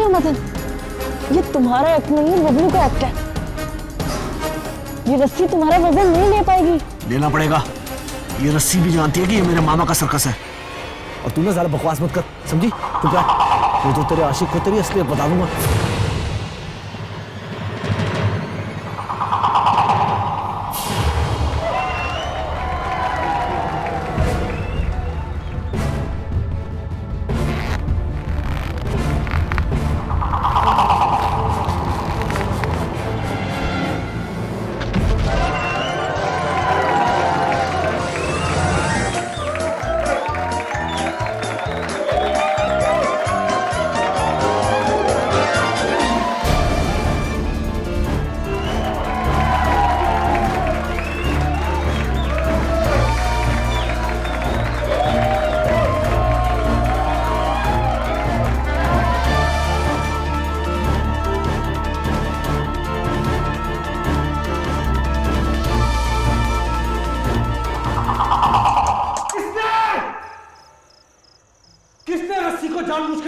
रहे हो मदन? ये तुम्हारा एक्ट नहीं है, बबलू का एक्ट है। ये रस्सी तुम्हारा वजन नहीं ले पाएगी। लेना पड़ेगा। ये रस्सी भी जानती है कि ये मेरे मामा का सर्कस है। और तू ना ज़्यादा बकवास मत कर, समझी? तू क्या, मैं तो तेरे आशिक को तेरी असलियत बता दूंगा।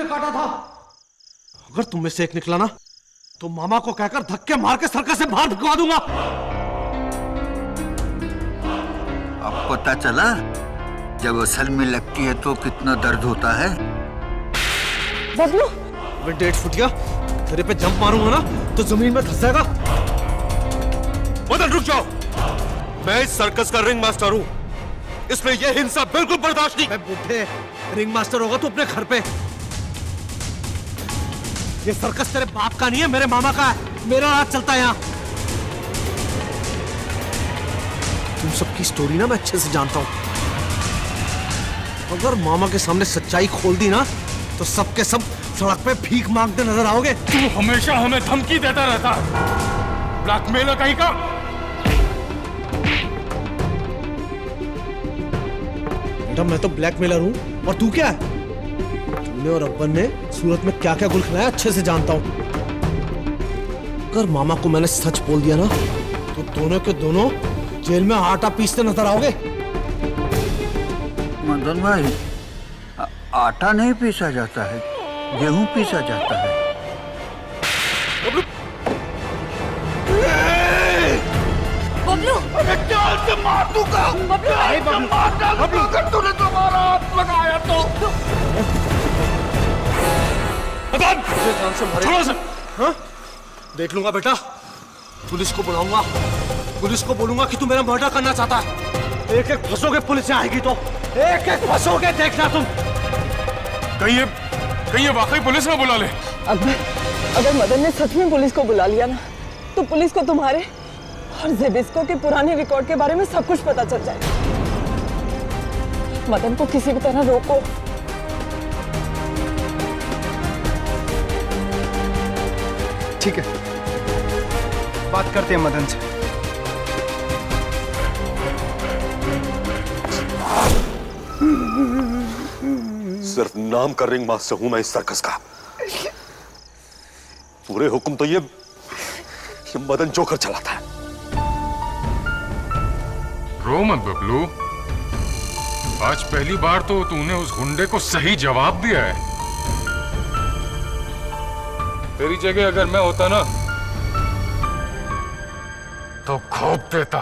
काटा था। अगर तुम में से एक निकला ना तो मामा को कहकर धक्के मार के सर्कस से बाहर भिजवा दूंगा। अब पता चला जब असल में लगती है तो कितना दर्द होता है। बबलू, मैं 1.5 फुटिया तेरे पे जंप मारूंगा ना तो जमीन में धंस जाएगा। मदन रुक जाओ, मैं इस सर्कस का रिंग मास्टर हूँ, इसमें यह हिंसा बिल्कुल बर्दाश्त नहीं। मैं बुढ़े रिंग मास्टर होगा तो अपने घर पे। ये सर्कस तेरे बाप का नहीं है, मेरे मामा का है। मेरा राज चलता है यहाँ। तुम सबकी स्टोरी ना मैं अच्छे से जानता हूँ। अगर मामा के सामने सच्चाई खोल दी ना तो सबके सब सड़क पे भीख मांगते नजर आओगे। तू हमेशा हमें धमकी देता रहता, ब्लैकमेलर कहीं का। बेटा मैं तो ब्लैकमेलर हूँ और तू क्या है? तूने और अब्बन ने सूरत में क्या क्या गुल खिलाया अच्छे से जानता हूँ। अगर मामा को मैंने सच बोल दिया ना तो दोनों के दोनों जेल में आटा पीसते नजर आओगे। मदन भाई, आटा नहीं पीसा जाता है, गेहूं पीसा जाता है। बबलू, अबे चाल से मार दूंगा। बबलू, अगर तूने तुम्हारा हाथ लगाया तो। मदन, छोड़ो से। हाँ? देख लूंगा बेटा, पुलिस को बुलाऊंगा, पुलिस को बोलूंगा कि तू मेरा मर्डर करना चाहता है। एक एक फंसोगे, पुलिस आएगी तो एक एक फंसोगे, देखना तुम। कहीं ये वाकई पुलिस ना बुला ले। अगर मदन ने सच में पुलिस को बुला लिया ना तो पुलिस को तुम्हारे और जेबिस्को के पुराने रिकॉर्ड के बारे में सब कुछ पता चल जाएगा। मदन को किसी भी तरह रोको। ठीक है, बात करते हैं मदन से। सिर्फ नाम का रिंग मास्टर हूं मैं इस सर्कस का। पूरे हुक्म तो ये मदन जोकर चलाता है। रो मत बबलू, आज पहली बार तो तूने उस गुंडे को सही जवाब दिया है। तेरी जगह अगर मैं होता ना तो खोप देता।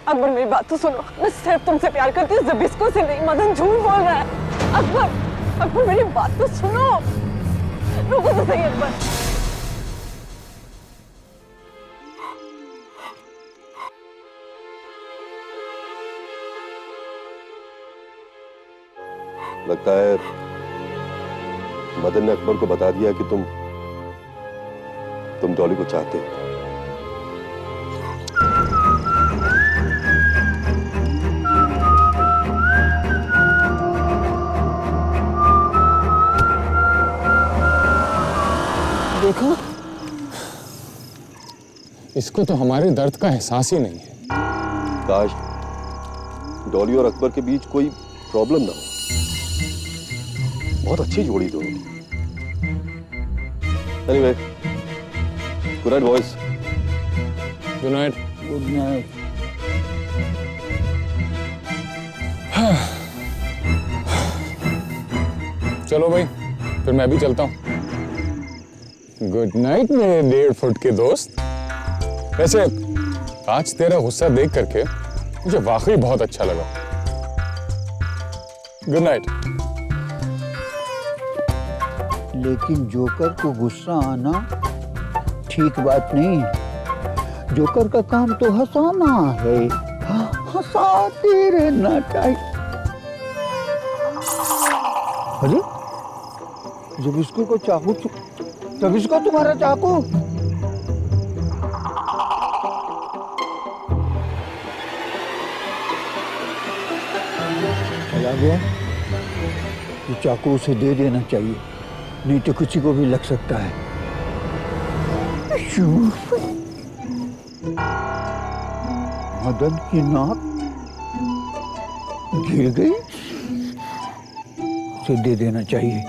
अकबर मेरी बात तो सुनो। मैं सिर्फ तुमसे प्यार करती हूँ, जेबिस्को से नहीं। मदन झूठ बोल रहा है। अकबर मेरी बात तो सुनो। रुको तो सही अकबर। लगता है मदन ने अकबर को बता दिया कि तुम डॉली को चाहते हो। देखो, इसको तो हमारे दर्द का एहसास ही नहीं है। काश डॉली और अकबर के बीच कोई प्रॉब्लम ना हो। बहुत अच्छी जोड़ी दोनों की। Anyway, good night boys. Good night. Good night. चलो भाई, फिर मैं भी चलता हूँ। गुड नाइट मेरे 1.5 फुट के दोस्त। वैसे आज तेरा गुस्सा देख करके मुझे वाकई बहुत अच्छा लगा। Good night. लेकिन जोकर को गुस्सा आना ठीक बात नहीं है। जोकर का काम तो हंसाना है, हंसाते रहना चाहिए। अरे जब इसको को चाकू तब इसको तुम्हारा चाकू। चला गया, ये चाकू उसे दे देना चाहिए, नहीं तो किसी को भी लग सकता है। मदन की नाक गिर गई, उसे दे देना चाहिए,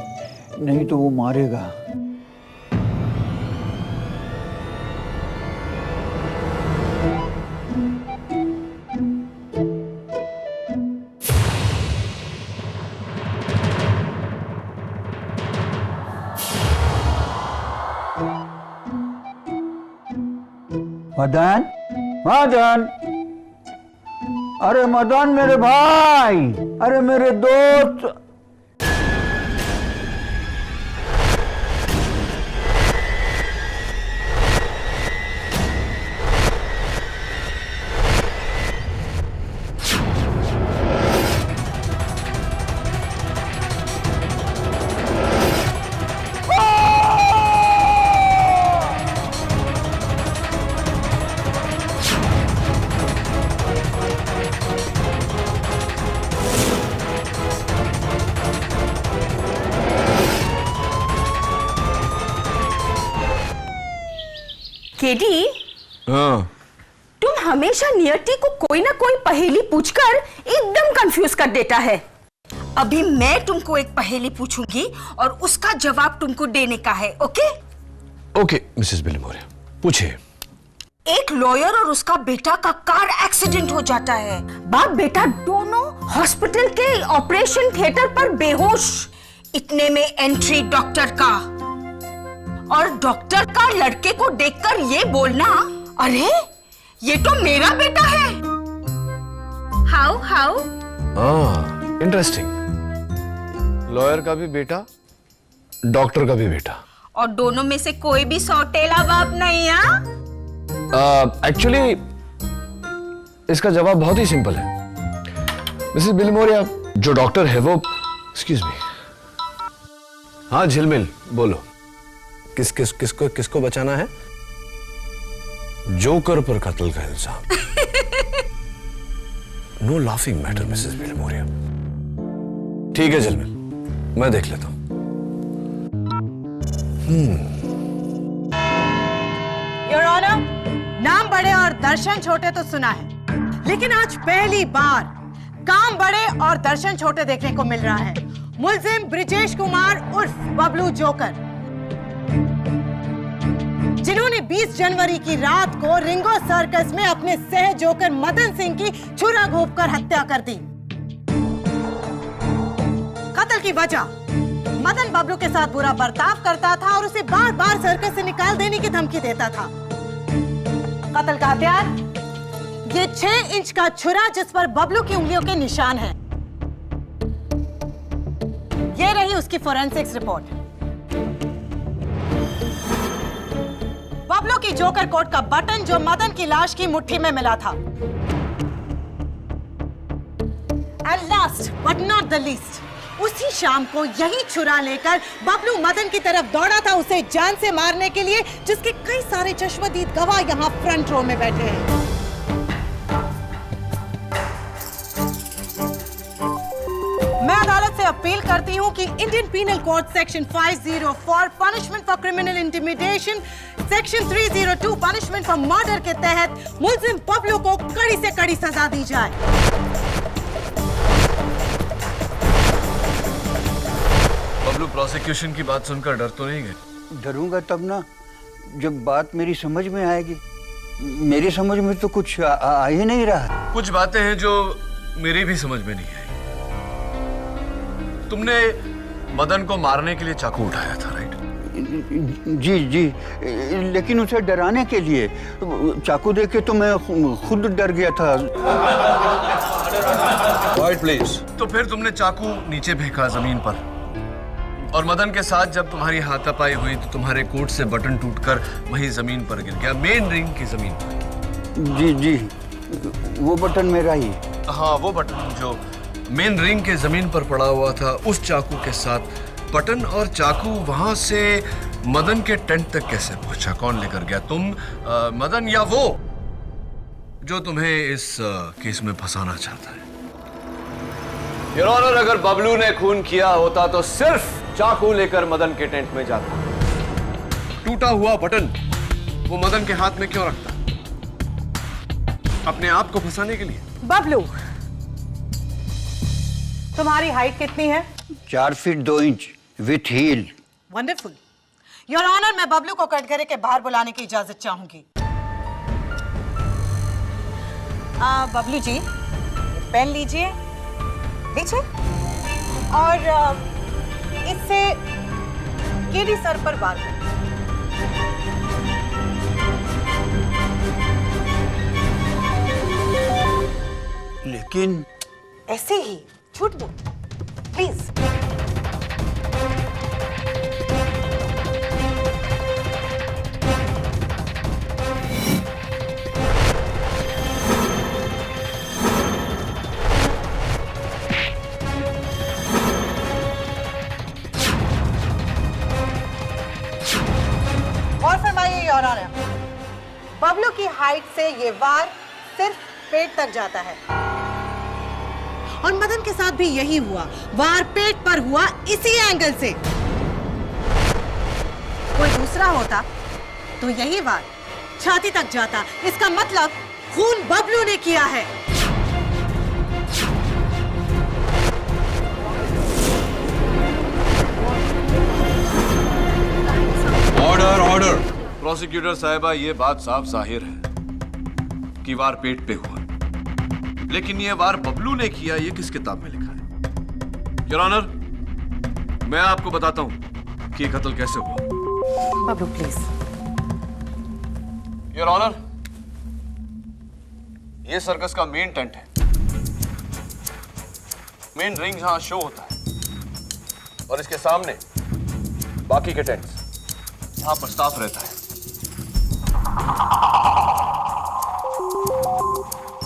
नहीं तो वो मारेगा। मदन, मदन, अरे मदन मेरे भाई, अरे मेरे दोस्त। केडी, हाँ। तुम हमेशा नियति को कोई ना कोई पहेली पूछकर एकदम कंफ्यूज कर देता है। अभी मैं तुमको एक पहेली पूछूंगी और उसका जवाब तुमको देने का है, ओके? ओके मिसेस बिलीमोर, पूछिए। एक लॉयर और उसका बेटा का कार एक्सीडेंट हो जाता है। बाप बेटा दोनों हॉस्पिटल के ऑपरेशन थिएटर पर बेहोश। इतने में एंट्री डॉक्टर का, और डॉक्टर का लड़के को देखकर ये बोलना, अरे ये तो मेरा बेटा है। How interesting. लॉयर का भी बेटा, डॉक्टर का भी बेटा, और दोनों में से कोई भी सौतेला बाप नहीं है। एक्चुअली इसका जवाब बहुत ही सिंपल है मिसेस बिलीमोरिया। जो डॉक्टर है वो, एक्सक्यूज मी, हाँ झिलमिल बोलो, किसको बचाना है? जोकर पर कत्ल का इल्जाम। No laughing matter Mrs Bilimoria. ठीक है झिलमिल, मैं देख लेता हूं। योर ऑनर, नाम बड़े और दर्शन छोटे तो सुना है, लेकिन आज पहली बार काम बड़े और दर्शन छोटे देखने को मिल रहा है। मुलजिम ब्रिजेश कुमार उर्फ बबलू जोकर, जिन्होंने 20 जनवरी की रात को रिंगो सर्कस में अपने सह जोकर मदन सिंह की छुरा घोंपकर हत्या कर दी। कत्ल की वजह, मदन बबलू के साथ बुरा बर्ताव करता था और उसे बार बार सर्कस से निकाल देने की धमकी देता था। कत्ल का हथियार, ये 6 इंच का छुरा जिस पर बबलू की उंगलियों के निशान हैं। ये रही उसकी फोरेंसिक्स रिपोर्ट। बबलू की जोकर कोट का बटन जो मदन की लाश की मुट्ठी में मिला था। And last but not the least, उसी शाम को यही छुरा लेकर बबलू मदन की तरफ दौड़ा था उसे जान से मारने के लिए, जिसके कई सारे चश्मदीद गवाह यहाँ फ्रंट रो में बैठे हैं। मैं अदालत से अपील करती हूँ कि Indian penal code section 504 punishment for criminal intimidation, section 302 punishment for murder के तहत मुलजिम बबलू को कड़ी से कड़ी सजा दी जाए। बबलू प्रोसिक्यूशन की बात सुनकर डर तो नहीं गए? डरूंगा तब ना जब बात मेरी समझ में आएगी। मेरी समझ में तो कुछ आ ही नहीं रहा। कुछ बातें हैं जो मेरी भी समझ में नहीं आई। तुमने मदन को मारने के लिए चाकू उठाया था, राइट? जी जी, लेकिन उसे डराने के लिए। चाकू देख के तो मैं खुद डर गया था। Quite please. तो फिर तुमने चाकू नीचे फेंका जमीन पर, और मदन के साथ जब तुम्हारी हाथापाई हुई तो तुम्हारे कोट से बटन टूटकर वही जमीन पर गिर गया, मेन रिंग की जमीन पर। जी जी, वो बटन मेरा ही। हाँ, वो बटन जो मेन रिंग के जमीन पर पड़ा हुआ था, उस चाकू के साथ बटन और चाकू वहां से मदन के टेंट तक कैसे पहुंचा? कौन लेकर गया? तुम, मदन, या वो जो तुम्हें इस केस में फंसाना चाहता है? योर ऑनर, अगर बबलू ने खून किया होता तो सिर्फ चाकू लेकर मदन के टेंट में जाता। टूटा हुआ बटन वो मदन के हाथ में क्यों रखता? अपने आप को फंसाने के लिए। बबलू, तुम्हारी हाइट कितनी है? 4 feet 2 inch with heel. Wonderful. Your honour, मैं बबलू को कटघरे के बाहर बुलाने की इजाजत चाहूंगी। बबलू जी, पेन लीजिए, लीजिए, और इससे केडी सर पर वार करें। लेकिन ऐसे ही झूठ बोल, प्लीज। और फरमाइए योर ऑनर, बबलू की हाइट से ये वार सिर्फ पेट तक जाता है, और मदन के साथ भी यही हुआ। वार पेट पर हुआ इसी एंगल से। कोई दूसरा होता तो यही वार छाती तक जाता। इसका मतलब खून बबलू ने किया है। Order, order. प्रोसिक्यूटर साहिबा, ये बात साफ जाहिर है कि वार पेट पे हुआ, लेकिन ये वार बबलू ने किया, ये किस किताब में लिखा है? योर ऑनर, मैं आपको बताता हूं कि ये कत्ल कैसे हुआ। बबलू प्लीज। योर ऑनर, ये सर्कस का मेन टेंट है, मेन रिंग जहां शो होता है, और इसके सामने बाकी के टेंट्स जहां पर स्टाफ रहता है।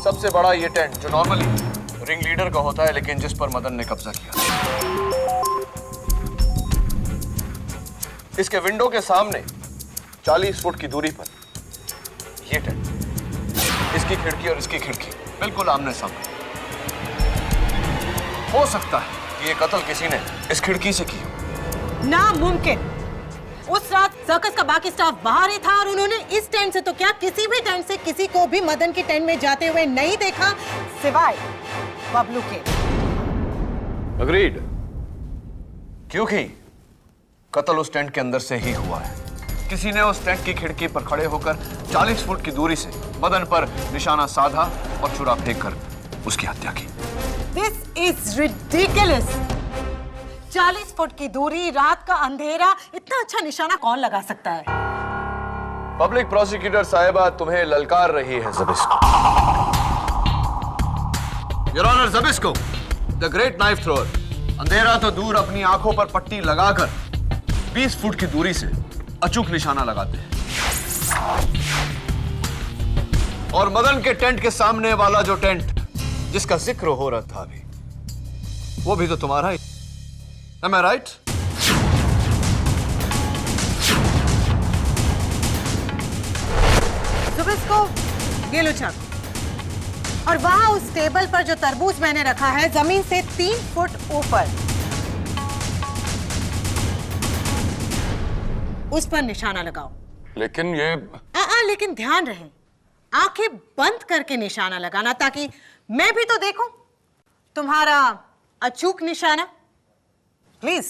सबसे बड़ा ये टेंट जो नॉर्मली रिंग लीडर का होता है, लेकिन जिस पर मदन ने कब्जा किया। इसके विंडो के सामने 40 फुट की दूरी पर ये टेंट, इसकी खिड़की और इसकी खिड़की बिल्कुल आमने सामने। हो सकता है कि ये कत्ल किसी ने इस खिड़की से की। नामुमकिन। उस रात सर्कस का बाकी स्टाफ बाहर ही था, और उन्होंने इस टेंट से तो क्या, किसी भी टेंट से किसी को भी मदन की टेंट में जाते हुए नहीं देखा, सिवाय बबलू के। अग्रीड, क्योंकि कत्ल उस टेंट के अंदर से ही हुआ है। किसी ने उस टेंट की खिड़की पर खड़े होकर 40 फुट की दूरी से मदन पर निशाना साधा और छुरा फेंककर उसकी हत्या की। This is ridiculous. 40 फुट की दूरी, रात का अंधेरा, इतना अच्छा निशाना कौन लगा सकता है? पब्लिक प्रोसिक्यूटर साहिबा तुम्हें ललकार रही है Zbyszko. Your honour, Zbyszko, the great knife thrower, अंधेरा तो दूर, अपनी आंखों पर पट्टी लगाकर 20 फुट की दूरी से अचूक निशाना लगाते हैं। और मदन के टेंट के सामने वाला जो टेंट जिसका जिक्र हो रहा था अभी, वो भी तो तुम्हारा ही। Am I right? ज़बिस्को, ये लो चाकू। और वहां उस टेबल पर जो तरबूज मैंने रखा है, जमीन से 3 फुट ऊपर, उस पर निशाना लगाओ। लेकिन ये लेकिन ध्यान रहे, आंखें बंद करके निशाना लगाना, ताकि मैं भी तो देखूं तुम्हारा अचूक निशाना। प्लीज।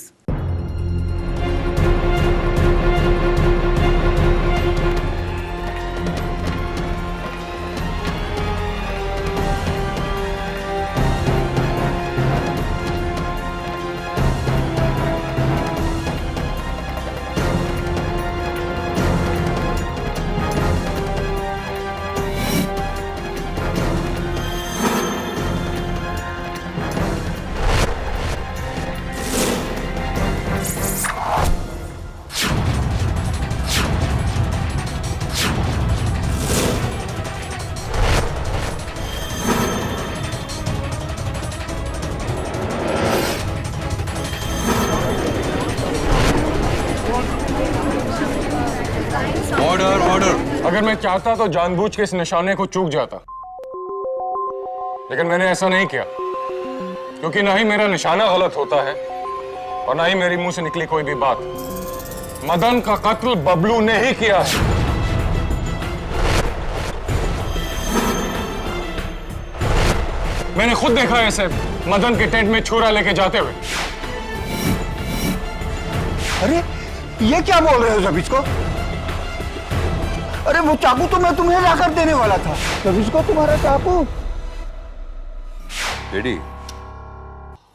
अगर मैं चाहता तो जानबूझ के इस निशाने को चूक जाता, लेकिन मैंने ऐसा नहीं किया, क्योंकि ना ही मेरा निशाना गलत होता है और ना ही मेरी मुंह से निकली कोई भी बात। मदन का कत्ल बबलू ने ही किया है। मैंने खुद देखा है इसे मदन के टेंट में छुरा लेके जाते हुए। अरे ये क्या बोल रहे हो जब इसको? अरे वो चाकू तो मैं तुम्हें लाकर देने वाला था। जब इसको तुम्हारा चाकू। डैडी,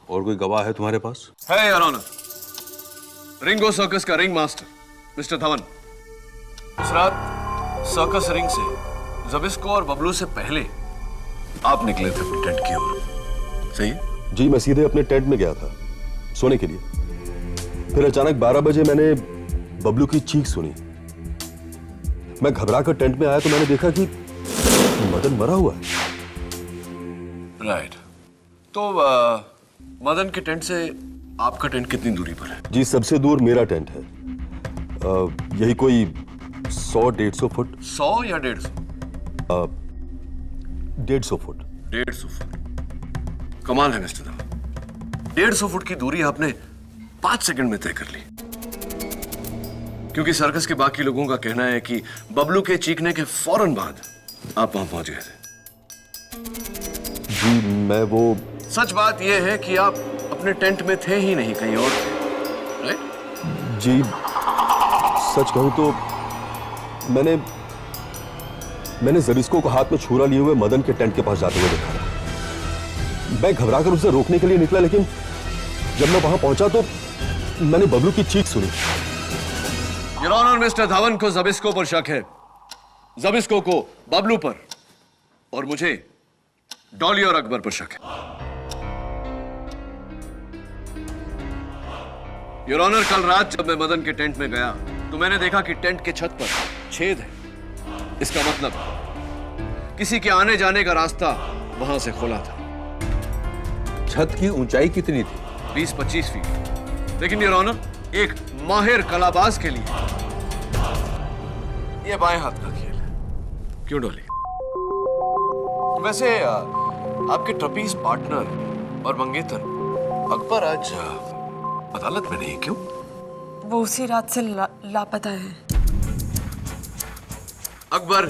और कोई गवाह है तुम्हारे पास? है योर ऑनर, रिंगो सर्कस का रिंग मास्टर मिस्टर धवन। इस रात सर्कस रिंग से जबिस्को और बबलू से पहले आप निकले थे अपने टेंट की ओर, सही है? जी, मैं सीधे अपने टेंट में गया था सोने के लिए। फिर अचानक 12 बजे मैंने बबलू की चीख सुनी। मैं घबरा कर टेंट में आया तो मैंने देखा कि मदन मरा हुआ है। राइट। तो मदन के टेंट से आपका टेंट कितनी दूरी पर है? जी, सबसे दूर मेरा टेंट है। यही कोई 100-150 फुट। 100 या 150? 150 फुट। 150 फुट। कमाल है मिस्टर धवन, 150 फुट की दूरी आपने 5 सेकंड में तय कर ली। क्योंकि सर्कस के बाकी लोगों का कहना है कि बबलू के चीखने के फौरन बाद आप वहां पहुंच गए थे। जी, मैं वो। सच बात यह है कि आप अपने टेंट में थे ही नहीं, कहीं और थे, राइट? जी, सच कहूं तो मैंने जबिस्को को हाथ में छुरा लिए हुए मदन के टेंट के पास जाते हुए देखा। मैं घबराकर उसे रोकने के लिए निकला, लेकिन जब मैं वहां पहुंचा तो मैंने बबलू की चीख सुनी। योर ऑनर, मिस्टर धवन को जबिस्को पर शक है, जबिस्को को बबलू पर, और मुझे डॉली और अकबर पर शक है। योर ऑनर, कल रात जब मैं मदन के टेंट में गया तो मैंने देखा कि टेंट के छत पर छेद है। इसका मतलब किसी के आने जाने का रास्ता वहां से खुला था। छत की ऊंचाई कितनी थी? 20-25 फीट। लेकिन योर ऑनर, एक माहिर कलाबाज के लिए यह बाएं हाथ का खेल है। क्यों डॉली? वैसे आपके ट्रपीज पार्टनर और मंगेतर अकबर आज अदालत में नहीं, क्यों? वो उसी रात से लापता है। अकबर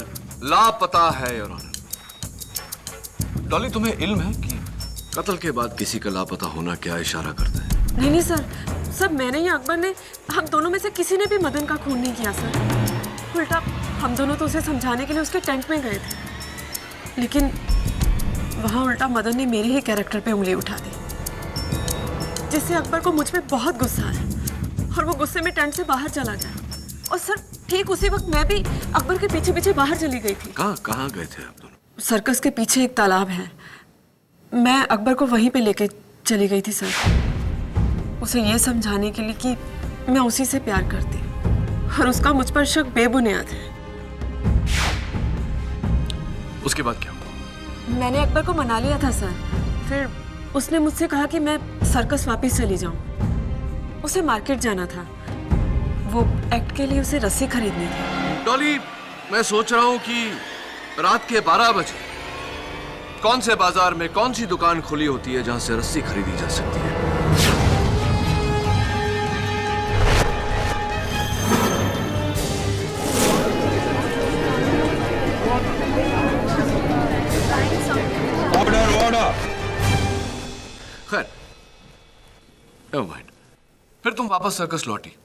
लापता है योर ऑनर। डॉली, तुम्हें इल्म है कि कत्ल के बाद किसी का लापता होना क्या इशारा करता है? नहीं सर, सब मैंने या अकबर ने, हम दोनों में से किसी ने भी मदन का खून नहीं किया सर। उल्टा हम दोनों तो उसे समझाने के लिए उसके टेंट में गए थे, लेकिन वहां उल्टा मदन ने मेरे ही कैरेक्टर पे उंगली उठा दी, जिससे अकबर को मुझ पे बहुत गुस्सा आया और वो गुस्से में टेंट से बाहर चला गया। और सर, ठीक उसी वक्त मैं भी अकबर के पीछे पीछे बाहर चली गई थी। कहाँ गए थे आप दोनों? सर्कस के पीछे एक तालाब है, मैं अकबर को वहीं पे लेके चली गई थी सर, उसे ये समझाने के लिए कि मैं उसी से प्यार करती हूँ और उसका मुझ पर शक बेबुनियाद है। उसके बाद क्या हुआ? मैंने अकबर को मना लिया था सर, फिर उसने मुझसे कहा कि मैं सर्कस वापस चली जाऊं। उसे मार्केट जाना था, वो एक्ट के लिए उसे रस्सी खरीदनी थी। डॉली, मैं सोच रहा हूं कि रात के 12 बजे कौन से बाजार में कौन सी दुकान खुली होती है जहां से रस्सी खरीदी जा सकती है? खैर, नेवर माइंड। फिर तुम वापस सर्कस लौटी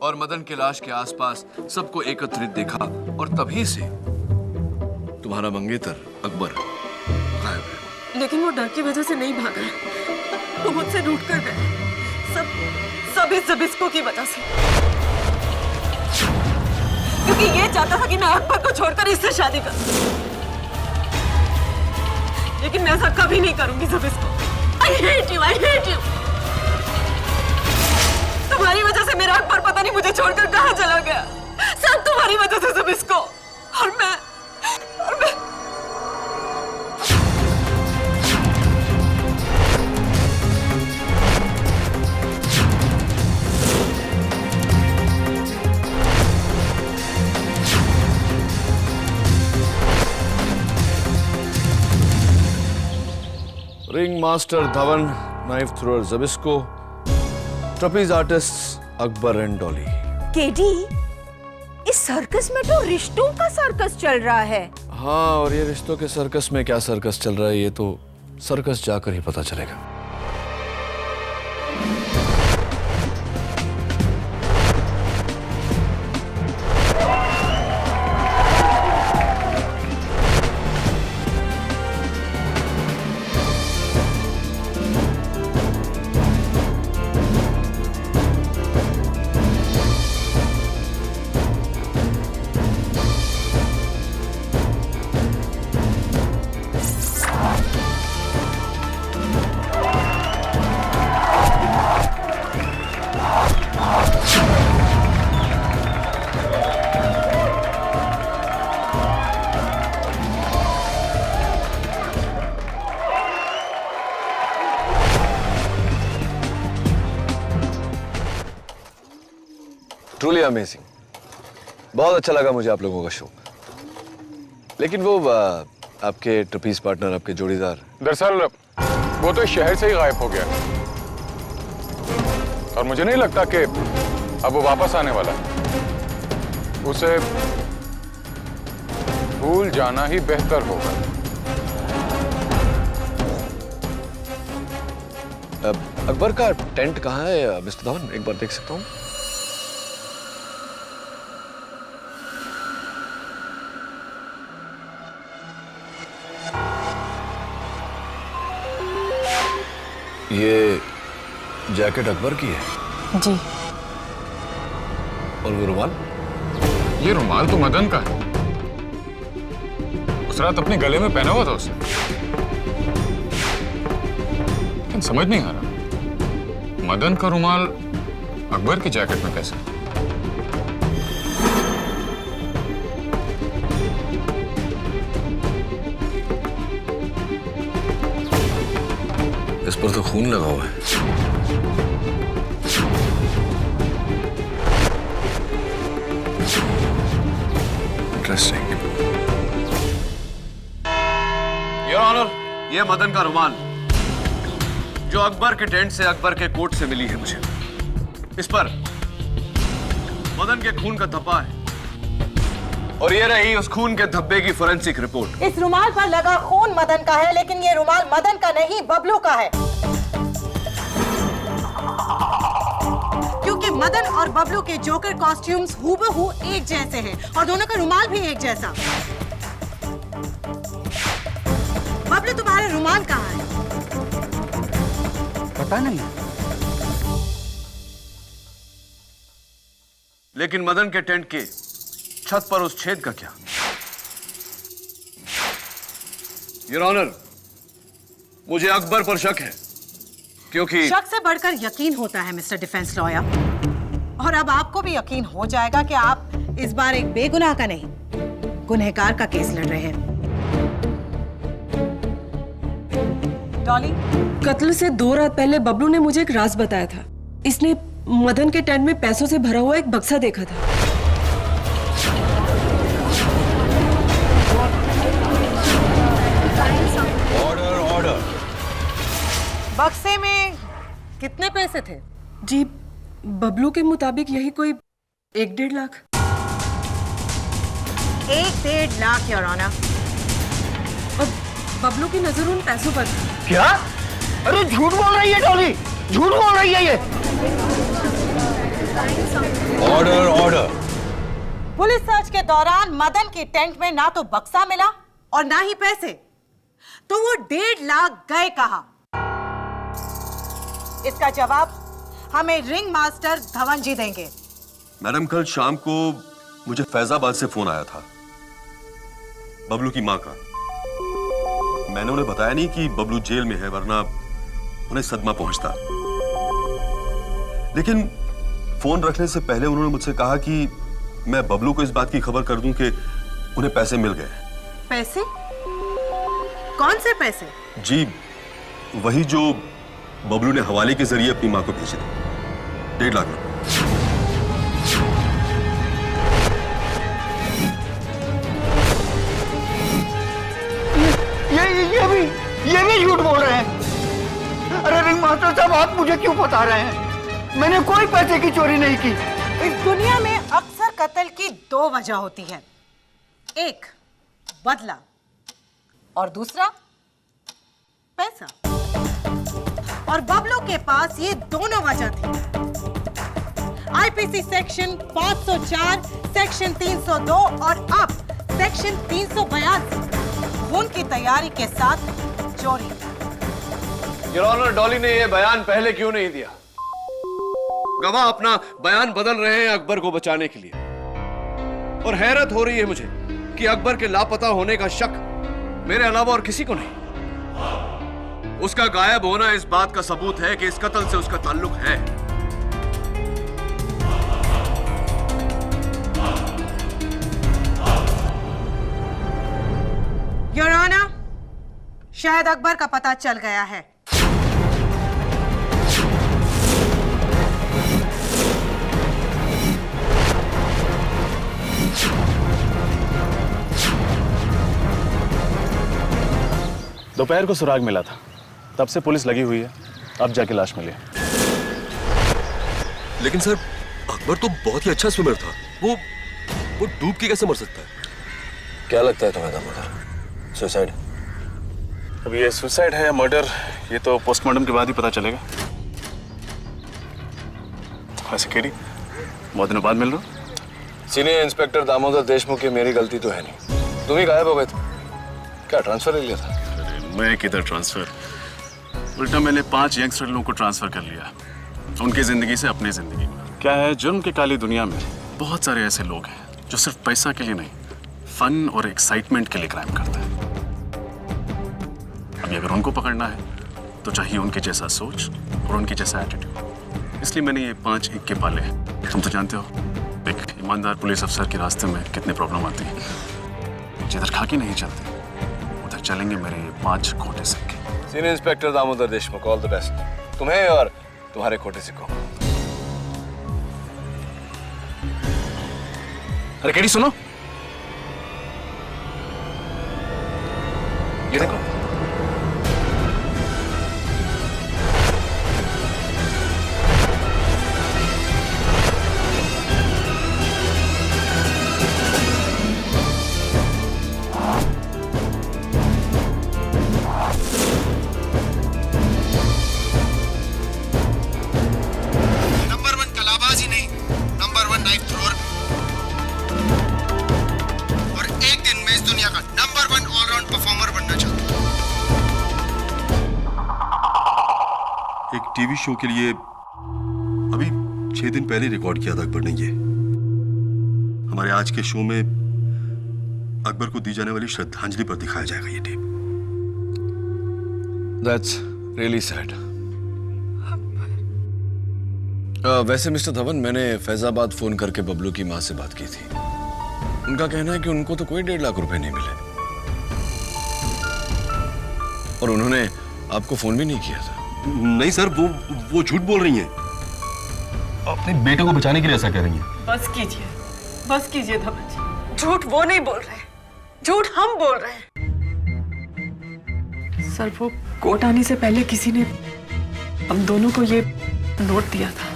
और मदन के लाश के आसपास सबको एकत्रित देखा, और तभी से तुम्हारा मंगेतर अकबर गायब है। लेकिन वो डर की वजह से नहीं भागा, वो मुझसे रूठ कर गए। सब इस जबिस्को की वजह से, क्योंकि ये चाहता था कि मैं अकबर को छोड़कर इससे शादी करूं, लेकिन मैं ऐसा कभी नहीं करूंगी जबिस्को। I hate you, I hate you। तुम्हारी वजह से मेरा अकबर पता नहीं मुझे छोड़कर कहां चला गया, सब तुम्हारी वजह से जबिस्को। और मैं ring master Dhawan, knife thrower Zbyszko, trapeze artist Akbar and Dolly. KD, इस सर्कस में तो रिश्तों का सर्कस चल रहा है। हाँ, और ये रिश्तों के सर्कस में क्या सर्कस चल रहा है ये तो सर्कस जाकर ही पता चलेगा। ट्रूली अमेजिंग, बहुत अच्छा लगा मुझे आप लोगों का शो। लेकिन वो आपके ट्रपीज पार्टनर, आपके जोड़ीदार, दरअसल वो तो इस शहर से ही गायब हो गया और मुझे नहीं लगता कि अब वो वापस आने वाला है। उसे भूल जाना ही बेहतर होगा। अकबर का टेंट कहाँ है मिस्टर धवन, एक बार देख सकता हूँ? ये जैकेट अकबर की है? जी। और वो रुमाल? ये रुमाल तो मदन का है। उस रात अपने गले में पहना हुआ था उसे। लेकिन समझ नहीं आ रहा, मदन का रुमाल अकबर की जैकेट में कैसे? इस पर तो खून लगा हुआ है। इंटरेस्टिंग। योर ऑनर, ये मदन का रुमाल जो अकबर के टेंट से, अकबर के कोट से मिली है मुझे। इस पर मदन के खून का धब्बा है और ये रही उस खून के धब्बे की फोरेंसिक रिपोर्ट। इस रुमाल पर लगा खून मदन का है, लेकिन ये रुमाल मदन का नहीं, बबलू का है। क्योंकि मदन और बबलू के जोकर कॉस्ट्यूम्स हूबहू एक जैसे हैं और दोनों का रुमाल भी एक जैसा। बबलू, तुम्हारा रुमाल कहाँ है? पता नहीं। लेकिन मदन के टेंट के छत पर उस छेद का क्या? योर ऑनर, मुझे अकबर पर शक है, क्योंकि शक से बढ़कर यकीन होता है मिस्टर डिफेंस लॉयर। और अब आपको भी यकीन हो जाएगा कि आप इस बार एक बेगुनाह का नहीं, गुनहगार का केस लड़ रहे हैं। डॉली, कत्ल से 2 रात पहले बबलू ने मुझे एक राज बताया था। इसने मदन के टेंट में पैसों से भरा हुआ एक बक्सा देखा था। Order order. बक्से में कितने पैसे थे? जी, बबलू के मुताबिक यही कोई 1-1.5 लाख। 1-1.5 lakh your honour. और बबलू की नजर उन पैसों पर थी। क्या? अरे झूठ बोल रही है डॉली, झूठ बोल रही है ये। Order order. पुलिस सर्च के दौरान मदन के टेंट में ना तो बक्सा मिला और ना ही पैसे, तो वो 1.5 लाख गए कहां? इसका जवाब हमें रिंग मास्टर धवन जी देंगे। मैडम, कल शाम को मुझे फैजाबाद से फोन आया था बबलू की मां का। मैंने उन्हें बताया नहीं कि बबलू जेल में है, वरना उन्हें सदमा पहुंचता। लेकिन फोन रखने से पहले उन्होंने मुझसे कहा कि मैं बबलू को इस बात की खबर कर दूं कि उन्हें पैसे मिल गए। पैसे? कौन से पैसे? जी, वही जो बबलू ने हवाले के जरिए अपनी मां को भेजे थे, 1.5 लाख रुपए। ये भी झूठ बोल रहे हैं। रिंग मास्टर साहब, आप मुझे क्यों बता रहे हैं? मैंने कोई पैसे की चोरी नहीं की। इस दुनिया में अक्सर कत्ल की दो वजह होती है, एक बदला और दूसरा पैसा। और बबलू के पास ये दोनों वजह थी। आईपीसी सेक्शन 504, सेक्शन 302 और अब सेक्शन 382 खून की तैयारी के साथ चोरी। योर ऑनर, डॉली ने यह बयान पहले क्यों नहीं दिया? गवाह अपना बयान बदल रहे हैं अकबर को बचाने के लिए, और हैरत हो रही है मुझे कि अकबर के लापता होने का शक मेरे अलावा और किसी को नहीं। उसका गायब होना इस बात का सबूत है कि इस कत्ल से उसका ताल्लुक है। योर ऑनर, शायद अकबर का पता चल गया है। दोपहर को सुराग मिला था, तब से पुलिस लगी हुई है, अब जाके लाश मिली। लेकिन सर, अकबर तो बहुत ही अच्छा स्विमर था। वो डूब के कैसे मर सकता है? क्या लगता है तुम्हें दामोदर? सुसाइड? अब ये सुसाइड है या मर्डर, ये तो पोस्टमार्टम के बाद ही पता चलेगा। वैसे केडी, बहुत दिनों बाद मिल रहा हूं। सीनियर इंस्पेक्टर दामोदर देशमुख की मेरी गलती तो है नहीं, तुम ही गायब हो गए थे। क्या ट्रांसफर ले लिया था? मैं किधर ट्रांसफर, उल्टा मैंने 5 यंगस्टर लोगों को ट्रांसफर कर लिया, उनकी जिंदगी से अपनी जिंदगी में। क्या है, जुर्म की काली दुनिया में बहुत सारे ऐसे लोग हैं जो सिर्फ पैसा के लिए नहीं, फन और एक्साइटमेंट के लिए क्राइम करते हैं। अभी अगर उनको पकड़ना है तो चाहिए उनके जैसा सोच और उनके जैसा एटीट्यूड। इसलिए मैंने ये 5 एक के पाले हैं। तुम तो जानते हो एक ईमानदार पुलिस अफसर के रास्ते में कितने प्रॉब्लम आती है। जिधर खाकी नहीं चलती उधर चलेंगे मेरे ये 5 खोटे सिक्के। Senior inspector Damodar Deshmukh, all the best तुम्हें और तुम्हारे खोटे सिक्कों। अरे केडी सुनो, ये देखो। नंबर 1 कलाबाज ही नहीं, नंबर 1 नाइफ थ्रोअर, और एक दिन मैं इस दुनिया का नंबर 1 ऑलराउंड परफॉर्मर बनना चाहता हूं। एक टीवी शो के लिए अभी 6 दिन पहले रिकॉर्ड किया था अकबर ने। ये हमारे आज के शो में अकबर को दी जाने वाली श्रद्धांजलि पर दिखाया जाएगा ये टेप। That's really sad. वैसे मिस्टर धवन, मैंने फैजाबाद फोन करके बबलू की माँ से बात की थी। उनका कहना है कि उनको तो कोई 1.5 लाख रुपए नहीं मिले, और उन्होंने आपको फोन भी नहीं किया था। नहीं सर, वो झूठ बोल रही हैं। अपने बेटे को बचाने के लिए ऐसा कह रही हैं। बस कीजिए धवन जी, झूठ वो नहीं बोल रहे, झूठ हम बोल रहे हैं। सर, वो कोर्ट आने से पहले किसी ने हम दोनों को ये नोट दिया था।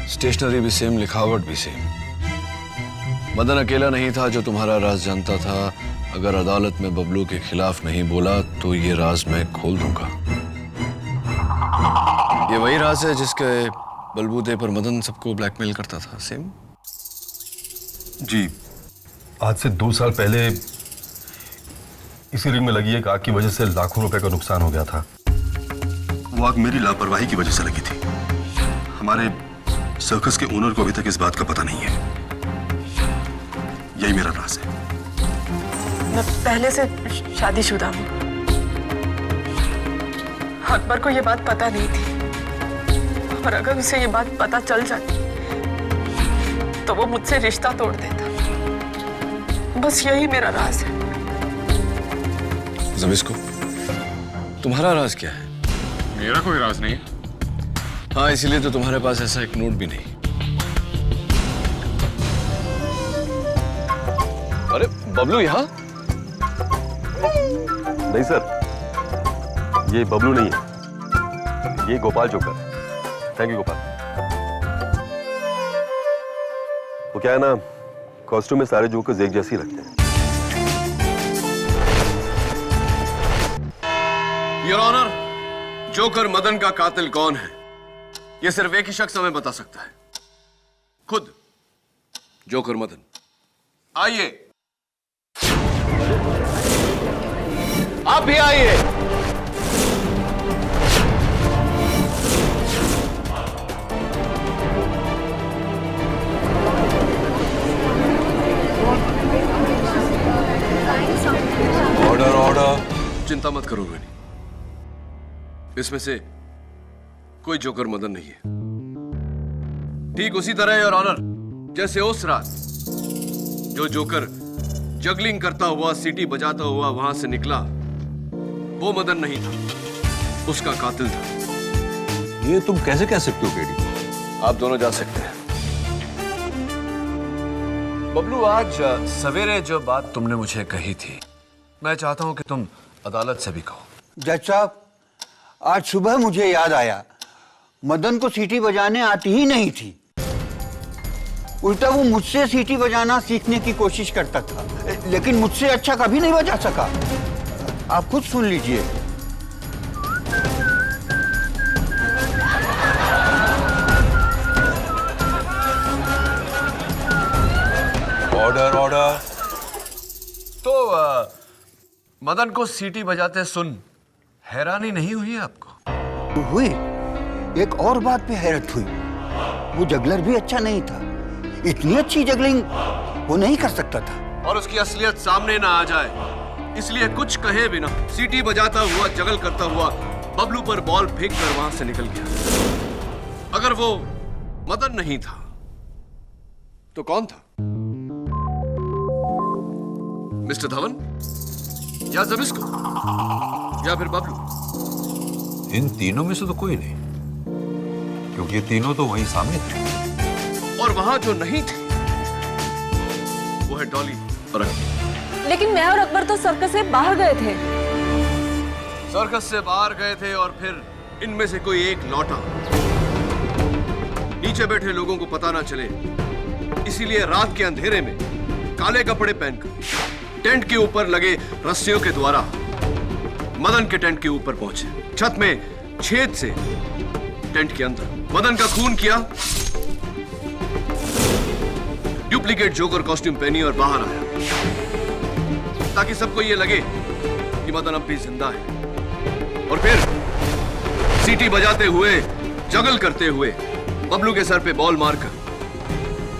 स्टेशनरी भी सेम, लिखावट भी सेम। मदन अकेला नहीं था जो तुम्हारा राज जानता था। अगर अदालत में बबलू के खिलाफ नहीं बोला तो ये राज मैं खोल दूंगा। ये वही राज है जिसके बलबूते पर मदन सबको ब्लैकमेल करता था। सेम? जी, आज से 2 साल पहले इसी रिंग में लगी एक आग की वजह से लाखों रुपए का नुकसान हो गया था। वो आग मेरी लापरवाही की वजह से लगी थी। हमारे सर्कस के ओनर को अभी तक इस बात का पता नहीं है। यही मेरा राज है। मैं पहले से शादीशुदा हूँ। अकबर को ये बात पता नहीं थी, और अगर उसे ये बात पता चल जाती तो वो मुझसे रिश्ता तोड़ देता। बस यही मेरा राज है। जबिस्को, तुम्हारा राज क्या है? मेरा कोई राज नहीं। हाँ, इसीलिए तो तुम्हारे पास ऐसा एक नोट भी नहीं। अरे बबलू यहाँ? नहीं सर, ये बबलू नहीं है, ये गोपाल जोकर है। Thank you Gopal. वो क्या है ना, कॉस्ट्यूम में सारे जोकर्स एक जैसे ही लगते हैं। योर ऑनर, जोकर मदन का कातिल कौन है, यह सिर्फ एक ही शख्स हमें बता सकता है, खुद जोकर मदन। आइए, आप भी आइए। Order order. चिंता मत करो रोहिणी, इसमें से कोई जोकर मदन नहीं है। ठीक उसी तरह योर ऑनर, जैसे उस रात जो जोकर जगलिंग करता हुआ, सीटी बजाता हुआ वहां से निकला, वो मदन नहीं था, उसका कातिल था। ये तुम कैसे कह सकते हो केडी? आप दोनों जा सकते हैं। बबलू, आज सवेरे जो बात तुमने मुझे कही थी, मैं चाहता हूं कि तुम अदालत से भी कहो। जज साहब, आज सुबह मुझे याद आया, मदन को सीटी बजाने आती ही नहीं थी। उल्टा वो मुझसे सीटी बजाना सीखने की कोशिश करता था, लेकिन मुझसे अच्छा कभी नहीं बजा सका। आप खुद सुन लीजिए। Order order. तो मदन को सीटी बजाते सुन हैरानी नहीं हुई आपको? हुई। एक और बात पे हैरत हुई, वो जगलर भी अच्छा नहीं था। इतनी अच्छी जगलिंग वो नहीं कर सकता था। और उसकी असलियत सामने ना आ जाए, इसलिए कुछ कहे बिना सीटी बजाता हुआ, जगल करता हुआ बबलू पर बॉल फेंक कर वहां से निकल गया। अगर वो मदन नहीं था तो कौन था? मिस्टर धवन, या जबिस्को, या फिर बबलू? इन तीनों में से तो कोई नहीं, क्योंकि ये तीनों तो वहीं सामने थे। और वहां जो नहीं थे वो है डॉली और अकबर। लेकिन मैं और अकबर तो सर्कस से बाहर गए थे। सर्कस से बाहर गए थे और फिर इनमें से कोई एक लौटा। नीचे बैठे लोगों को पता ना चले, इसीलिए रात के अंधेरे में काले कपड़े पहनकर टेंट के ऊपर लगे रस्सियों के द्वारा मदन के टेंट के ऊपर पहुंचे। छत में छेद से टेंट के अंदर मदन का खून किया, डुप्लीकेट जोकर कॉस्ट्यूम पहनी और बाहर आया, ताकि सबको यह लगे कि मदन अब भी जिंदा है। और फिर सीटी बजाते हुए, जगल करते हुए बबलू के सर पे बॉल मारकर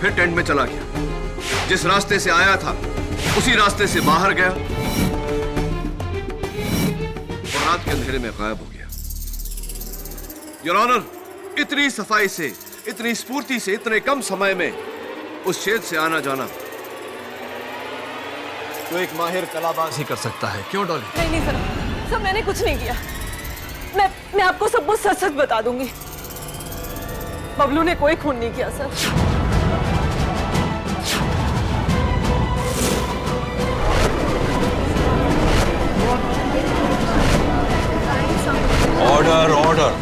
फिर टेंट में चला गया। जिस रास्ते से आया था उसी रास्ते से बाहर गया और रात के अंधेरे में गायब हो गया। योर ऑनर, इतनी सफाई से, इतनी स्फूर्ति से, इतने कम समय में उस छेद से आना जाना तो एक माहिर कलाबाज ही कर सकता है। क्यों डॉली? नहीं नहीं सर, सर मैंने कुछ नहीं किया। मैं आपको सब कुछ सच सच बता दूंगी। बबलू ने कोई खून नहीं किया सर। Order order.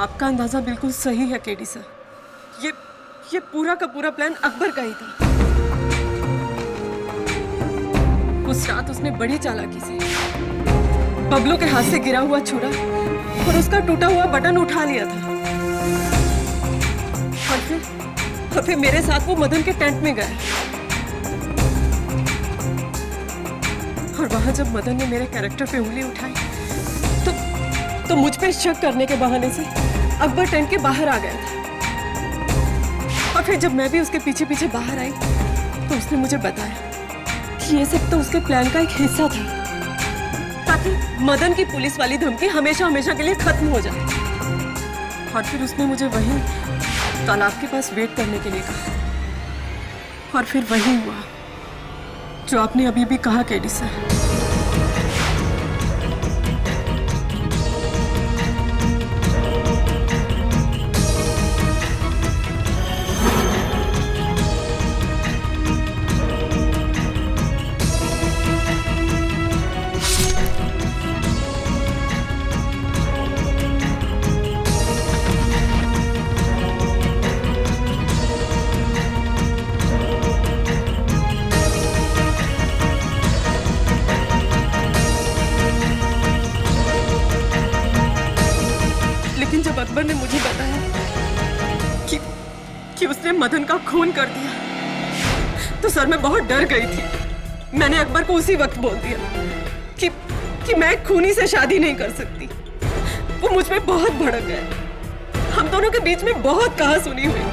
आपका अंदाजा बिल्कुल सही है केडी सर। ये पूरा का पूरा प्लान अकबर का ही था। उस रात उसने बड़ी चालाकी से बबलू के हाथ से गिरा हुआ छुरा और उसका टूटा हुआ बटन उठा लिया था और फिर मेरे साथ वो मदन के टेंट में गए। और वहां जब मदन ने मेरे कैरेक्टर पे उंगली उठाई तो मुझ पे शक करने के बहाने से अकबर टेंट के बाहर आ गया था। और फिर जब मैं भी उसके पीछे पीछे बाहर आई तो उसने मुझे बताया कि ये सब तो उसके प्लान का एक हिस्सा था, ताकि मदन की पुलिस वाली धमकी हमेशा हमेशा के लिए खत्म हो जाए। और फिर उसने मुझे वहीं तालाब के पास वेट करने के लिए कहा। और फिर वही हुआ जो आपने अभी भी कहा केडी सर। अकबर ने मुझे बताया कि उसने मदन का खून कर दिया तो सर मैं बहुत डर गई थी। मैंने अकबर को उसी वक्त बोल दिया कि मैं खूनी से शादी नहीं कर सकती। वो मुझ पे बहुत भड़क गए। हम दोनों के बीच में बहुत कहा सुनी हुई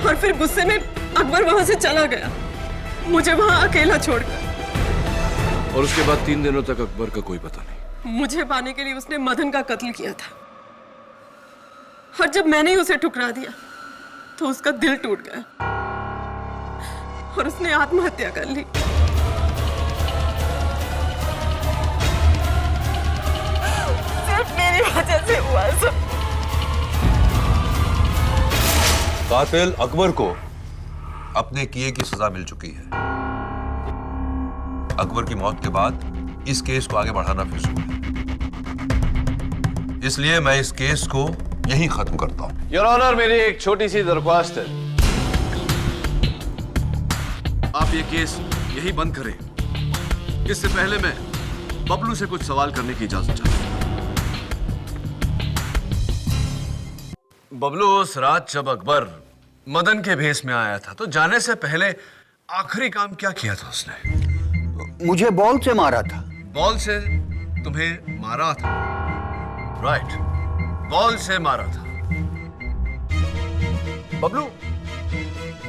और फिर गुस्से में अकबर वहां से चला गया, मुझे वहां अकेला छोड़कर। और उसके बाद 3 दिनों तक अकबर का कोई पता नहीं। मुझे पाने के लिए उसने मदन का कत्ल किया था और जब मैंने उसे ठुकरा दिया तो उसका दिल टूट गया और उसने आत्महत्या कर ली। सिर्फ मेरी वजह से हुआ सब। कातिल अकबर को अपने किए की सजा मिल चुकी है। अकबर की मौत के बाद इस केस को आगे बढ़ाना फिजूल है, इसलिए मैं इस केस को यहीं खत्म करता हूं। योर ऑनर, मेरी एक छोटी सी दरख्वास्त है। आप ये केस यही बंद करें। इससे पहले मैं बबलू से कुछ सवाल करने की इजाजत चाहता हूं। बबलू, उस रात जब अकबर मदन के भेस में आया था तो जाने से पहले आखिरी काम क्या किया था उसने? मुझे बॉल से मारा था। बॉल से तुम्हें मारा था? राइट, बॉल से मारा था। बबलू,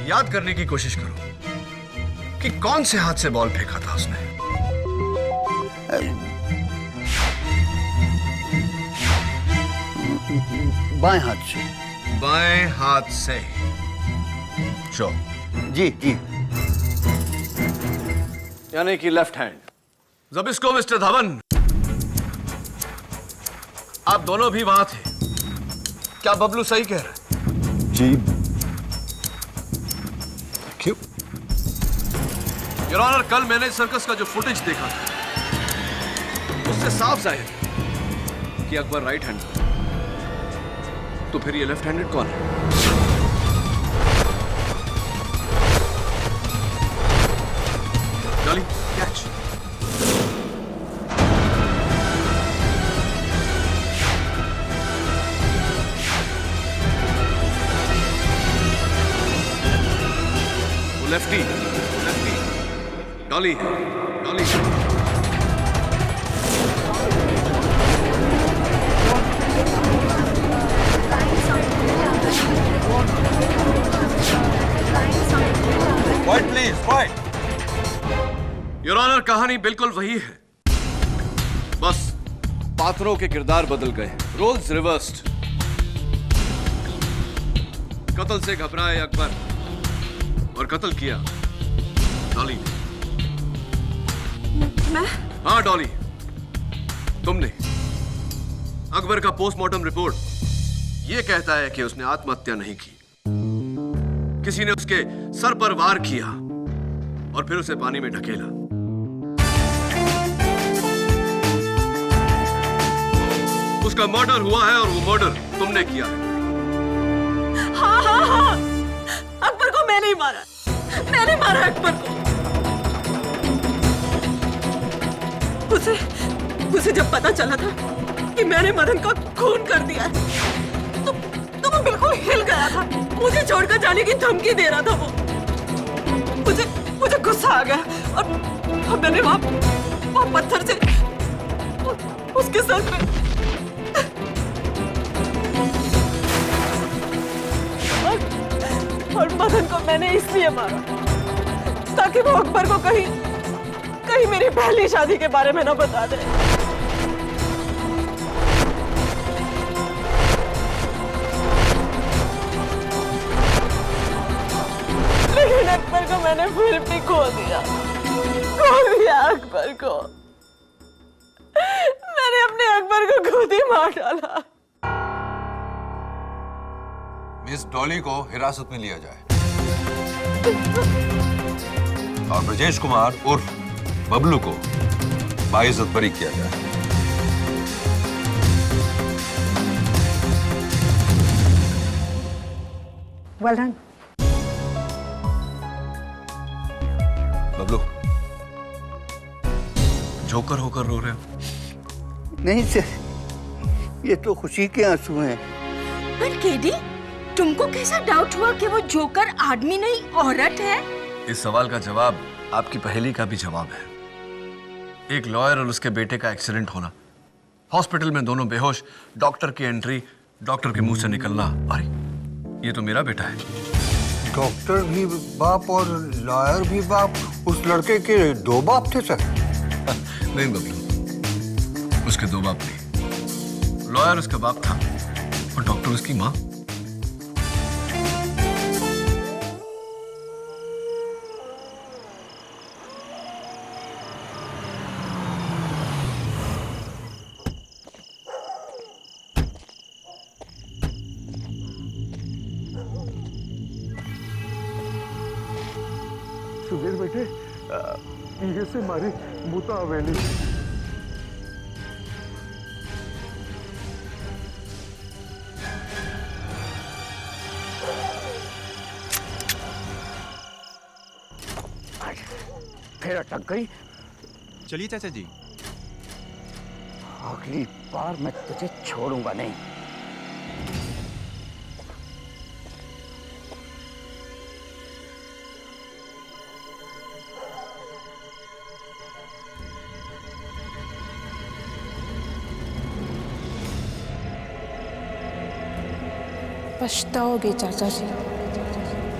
याद करने की कोशिश करो कि कौन से हाथ से बॉल फेंका था उसने। बाएं हाथ से। बाएं हाथ से। श्योर? जी जी। यानी कि लेफ्ट हैंड। जबिस्को मिस्टर धवन, आप दोनों भी वहां थे, क्या बबलू सही कह रहा है? जी। क्यों? योर ऑनर, कल मैंने सर्कस का जो फुटेज देखा था उससे साफ जाहिर है कि अकबर राइट हैंड, तो फिर ये लेफ्ट हैंडेड कौन है? डॉली, कैच। वो लेफ्टी डॉली है, Dolly. Quiet, please, quiet. Your honour, कहानी बिल्कुल वही है, बस पात्रों के किरदार बदल गए, रोल्स रिवर्स्ड। कत्ल से घबराए अकबर और कत्ल किया डॉली ने। मैं? हाँ डॉली, तुमने। अकबर का पोस्टमार्टम रिपोर्ट यह कहता है कि उसने आत्महत्या नहीं की, किसी ने उसके सर पर वार किया और फिर उसे पानी में ढकेला। उसका मर्डर हुआ है और वो मर्डर तुमने किया है। हाँ हाँ हाँ, अकबर को मैंने ही मारा, मैंने मारा अकबर को। उसे जब पता चला था कि मैंने मदन का खून कर दिया है तो वो बिल्कुल हिल गया था, मुझे छोड़कर जाने की धमकी दे रहा था वो। मुझे गुस्सा आ गया और मैंने वहां पत्थर से उसके सर पे और मदन को मैंने इसलिए मारा ताकि वो अकबर को कहीं मेरी पहली शादी के बारे में ना बता दे। लेकिन अकबर को मैंने फिर भी खो दिया अकबर को। मैंने अपने अकबर को खुद ही मार डाला। मिस डॉली को हिरासत में लिया जाए और ब्रजेश कुमार उर्फ बबलू को बाइज्जत बरी किया जाए। Well done. बबलू, जोकर होकर रो रहे हो? नहीं सर, ये तो खुशी के आंसू हैं। पर केडी, तुमको कैसा डाउट हुआ कि वो जोकर आदमी नहीं औरत है? इस सवाल का जवाब आपकी पहेली का भी जवाब है। एक लॉयर और उसके बेटे का एक्सीडेंट होना, हॉस्पिटल में दोनों बेहोश, डॉक्टर की एंट्री, डॉक्टर के मुंह से निकलना, अरे ये तो मेरा बेटा है। डॉक्टर भी बाप और लॉयर भी बाप, उस लड़के के दो बाप थे सर? नहीं बबलू, उसके दो बाप नहीं। लॉयर उसका बाप था और डॉक्टर उसकी माँ। सुबीर बेटे, ये से मारी मुता हवेली। फिर अटक गई। चलिए चाचा जी। अगली बार मैं तुझे छोड़ूंगा नहीं। पछताओगे चाचा जी,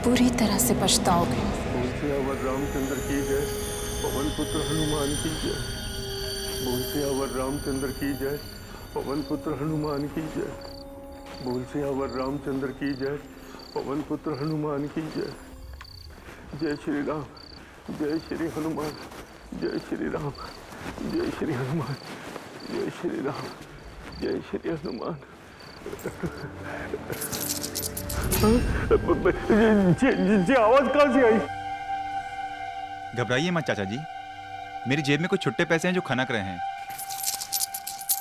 पूरी तरह से पछताओगे। बोलते अवर रामचंद्र की जय, पवन पुत्र हनुमान की जय। बोलते अवर रामचंद्र की जय, पवन पुत्र हनुमान की जय। बोलते अवर रामचंद्र की जय, पवन पुत्र हनुमान की जय। जय श्री राम, जय श्री हनुमान, जय श्री राम, जय श्री हनुमान, जय श्री राम, जय श्री हनुमान। जी आवाज कहां से आई? घबराइए मत चाचा जी, मेरी जेब में कुछ छुट्टे पैसे हैं जो खनक रहे हैं,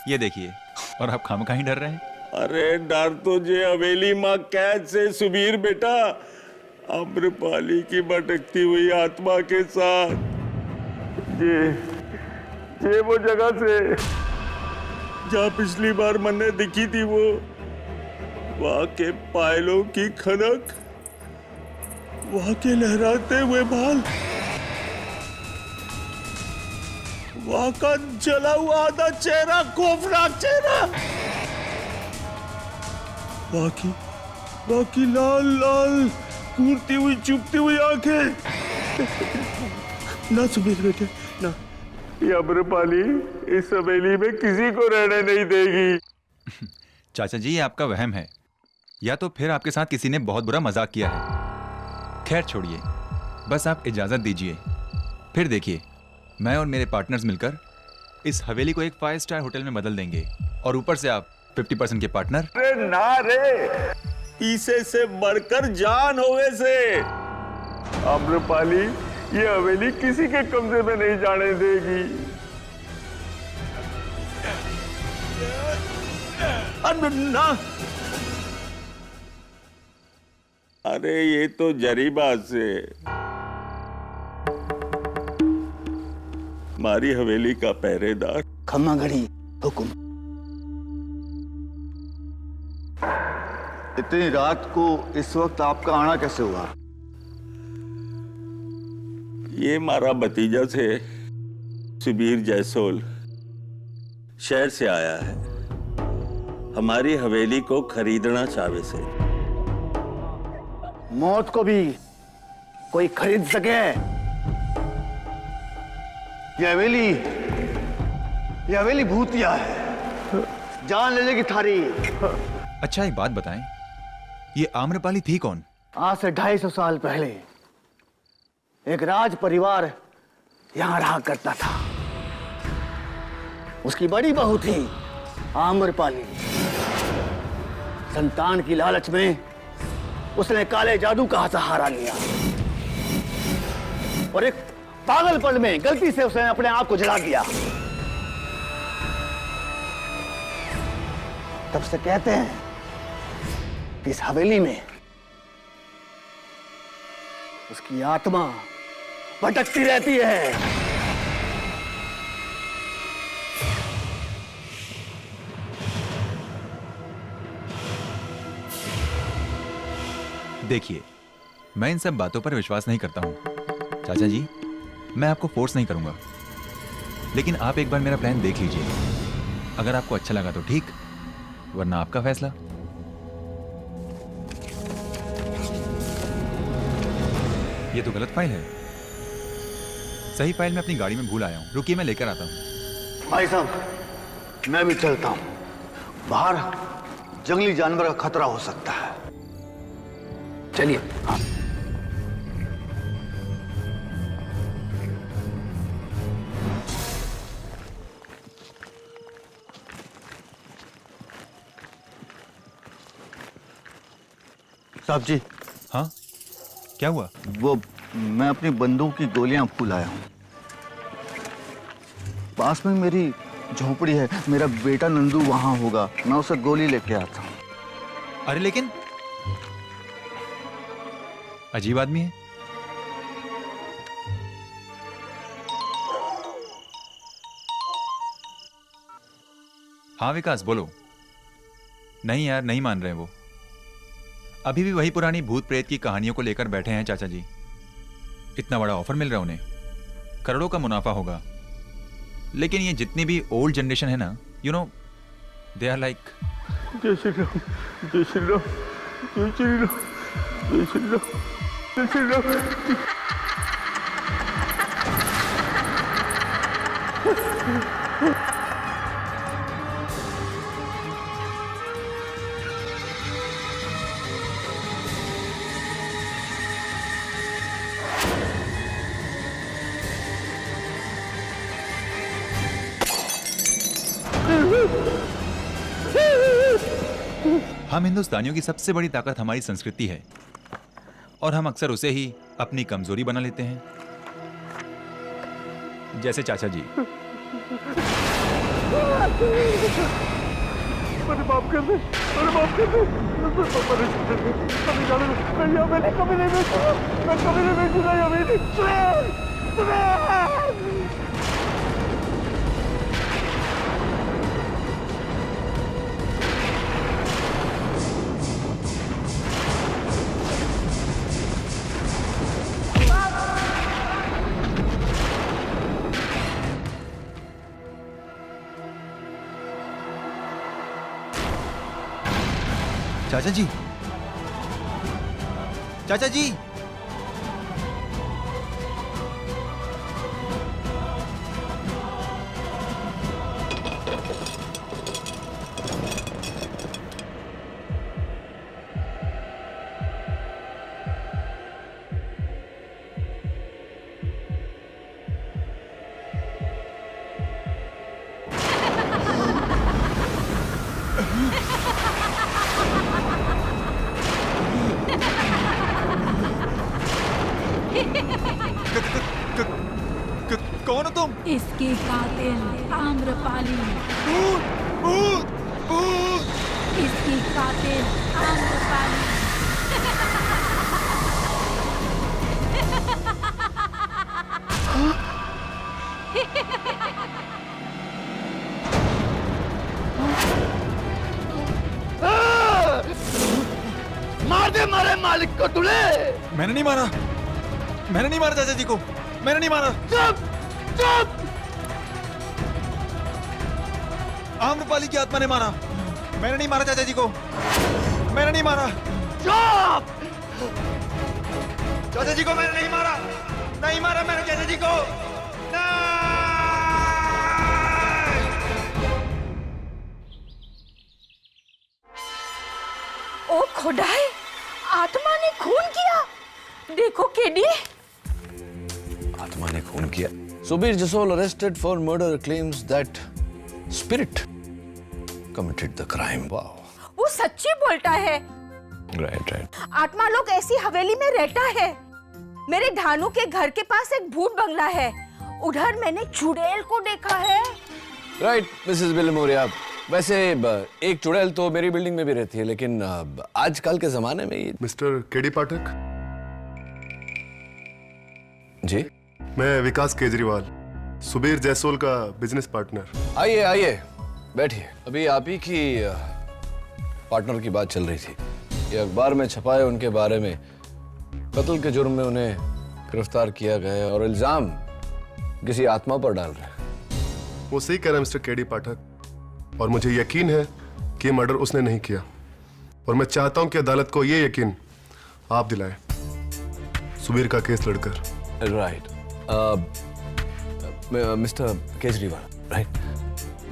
ये देखिए। और आप खामखा ही डर रहे हैं? अरे डर तो जे हवेली माँ कैद से सुबीर बेटा, अम्रपाली की भटकती हुई आत्मा के साथ। ये वो जगह से जहाँ पिछली बार मैंने दिखी थी, वो वहां के पायलों की खनक, वहां के लहराते हुए बाल, वहां का जला हुआ आधा चेहरा, खौफनाक चेहरा, वहां की लाल लाल कूदती हुई चुभती हुई आंखें। ना सुबीर बेटे ना, ये अम्रपाली इस हवेली में किसी को रहने नहीं देगी। चाचा जी ये आपका वहम है, या तो फिर आपके साथ किसी ने बहुत बुरा मजाक किया है। खैर छोड़िए, बस आप इजाजत दीजिए, फिर देखिए मैं और मेरे पार्टनर्स मिलकर इस हवेली को एक 5 स्टार होटल में बदल देंगे, और ऊपर से आप 50% के पार्टनर। रे ना रे, पीसे से बढ़कर जान होवे से। अम्रपाली ये हवेली किसी के कब्जे में नहीं जाने देगी। ना, अरे ये तो जरीबा से हमारी हवेली का पहरेदार। खम्मा घड़ी हुकुम। इतनी रात को इस वक्त आपका आना कैसे हुआ? ये हमारा भतीजा से सुबीर जयसोल शहर से आया है, हमारी हवेली को खरीदना चाहे से। मौत को भी कोई खरीद सके? ये हवेली भूतिया है, जान ले लेगी थारी। अच्छा एक बात बताएं, ये आम्रपाली थी कौन? आज से 250 साल पहले एक राज परिवार यहां रहा करता था। उसकी बड़ी बहू थी आम्रपाली। संतान की लालच में उसने काले जादू का सहारा लिया और एक पागलपन में गलती से उसने अपने आप को जला दिया। तब से कहते हैं कि इस हवेली में उसकी आत्मा भटकती रहती है। देखिए, मैं इन सब बातों पर विश्वास नहीं करता हूँ। चाचा जी, मैं आपको फोर्स नहीं करूंगा, लेकिन आप एक बार मेरा प्लान देख लीजिए। अगर आपको अच्छा लगा तो ठीक, वरना आपका फैसला। ये तो गलत फाइल है। सही फाइल मैं अपनी गाड़ी में भूल आया हूँ। रुकिए, मैं लेकर आता हूँ। भाई साहब, मैं भी चलता हूँ। बाहर जंगली जानवर का खतरा हो सकता है। चलिए। हाँ। साहब जी। हाँ, क्या हुआ? वो मैं अपनी बंदूक की गोलियां भूल आया हूँ। पास में मेरी झोपड़ी है, मेरा बेटा नंदू वहां होगा, मैं उसे गोली लेके आता हूँ। अरे लेकिन अजीब आदमी है। हाँ विकास, बोलो। नहीं यार, नहीं मान रहे वो। अभी भी वही पुरानी भूत प्रेत की कहानियों को लेकर बैठे हैं चाचा जी। इतना बड़ा ऑफर मिल रहा है उन्हें, करोड़ों का मुनाफा होगा। लेकिन ये जितनी भी ओल्ड जनरेशन है ना, you know, they are like. जय श्री राम, जय श्री राम, जय श्री राम, जय श्री राम, जय श्री राम। हम हिंदुस्तानियों की सबसे बड़ी ताकत हमारी संस्कृति है, और हम अक्सर उसे ही अपनी कमजोरी बना लेते हैं। जैसे चाचा जी। अरे माफ कर दे, अरे माफ कर दे। मैं कभी नहीं बेचूंगा, मैं कभी नहीं बेचूंगा ये हवेली। चाचा जी, चाचा जी। कौन हो तुम? इसके कातिल आम्रपाली। इसकी कातिल आम्रपाली। मार दे मारे मालिक को तूने। मैंने नहीं मारा, मैंने नहीं मारा चाचा जी को, मैंने नहीं मारा। चुप चुप। आम्रपाली की आत्मा ने मारा, मैंने नहीं मारा चाचा जी को, मैंने नहीं मारा। चुप। चाचा जी को मैंने नहीं मारा, नहीं मारा मैंने चाचा जी को। ओ खुदाई, आत्मा ने खून किया। देखो केडी, आत्मा ने खून किया। Subir Jasol arrested for murder claims that spirit committed the crime. वाह, वो सच्ची बोलता है। Right right. आत्मा लोग ऐसी हवेली में रहता है। मेरे धानु के घर के पास एक भूत बंगला है, उधर मैंने चुड़ैल को देखा है। राइट मिसेस बिलमोरिया, वैसे एक चुड़ैल तो मेरी बिल्डिंग में भी रहती है, लेकिन आजकल के जमाने में ये। मिस्टर केडी पाठक जी, मैं विकास केजरीवाल, सुबीर जयसोल का बिजनेस पार्टनर। आइए आइए बैठिए। अभी आप ही की पार्टनर की बात चल रही थी। ये अखबार में छपा है उनके बारे में, कत्ल के जुर्म में उन्हें गिरफ्तार किया गया है और इल्जाम किसी आत्मा पर डाल रहे हैं। वो सही कह रहा है मिस्टर केडी पाठक, और मुझे यकीन है कि मर्डर उसने नहीं किया, और मैं चाहता हूं कि अदालत को ये यकीन आप दिलाएं सुबीर का केस लड़कर। राइट मिस्टर केजरीवाल, राइट,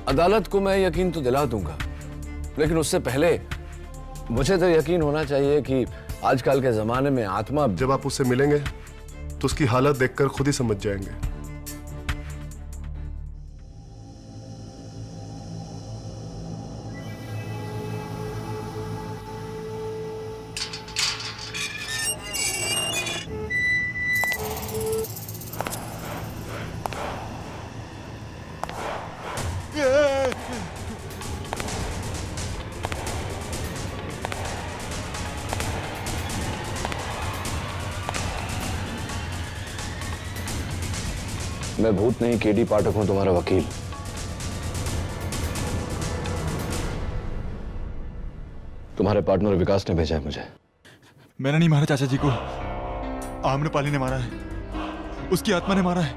अदालत को मैं यकीन तो दिला दूंगा, लेकिन उससे पहले मुझे तो यकीन होना चाहिए कि आजकल के जमाने में आत्मा, जब आप उससे मिलेंगे तो उसकी हालत देखकर खुद ही समझ जाएंगे। मैं भूत नहीं, केडी पाठक हूं, तुम्हारा वकील। तुम्हारे पार्टनर विकास ने भेजा है मुझे। मैंने नहीं मारा चाचा जी को, आम्रपाली ने मारा है, उसकी आत्मा ने मारा है,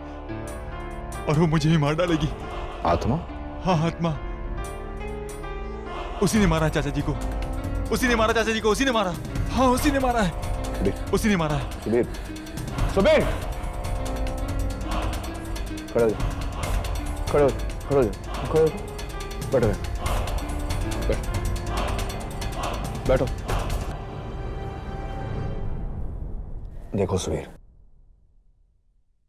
और वो मुझे ही मार डालेगी। आत्मा? हाँ, आत्मा। उसी ने मारा है चाचा जी को, उसी ने मारा चाचा जी को, उसी ने मारा। हाँ, उसी ने मारा है, उसी ने मारा है। सुबीर, सुबीर, खड़े हो, खड़े हो, खड़े हो, खड़े हो, बैठो, बैठो। देखो सुबीर,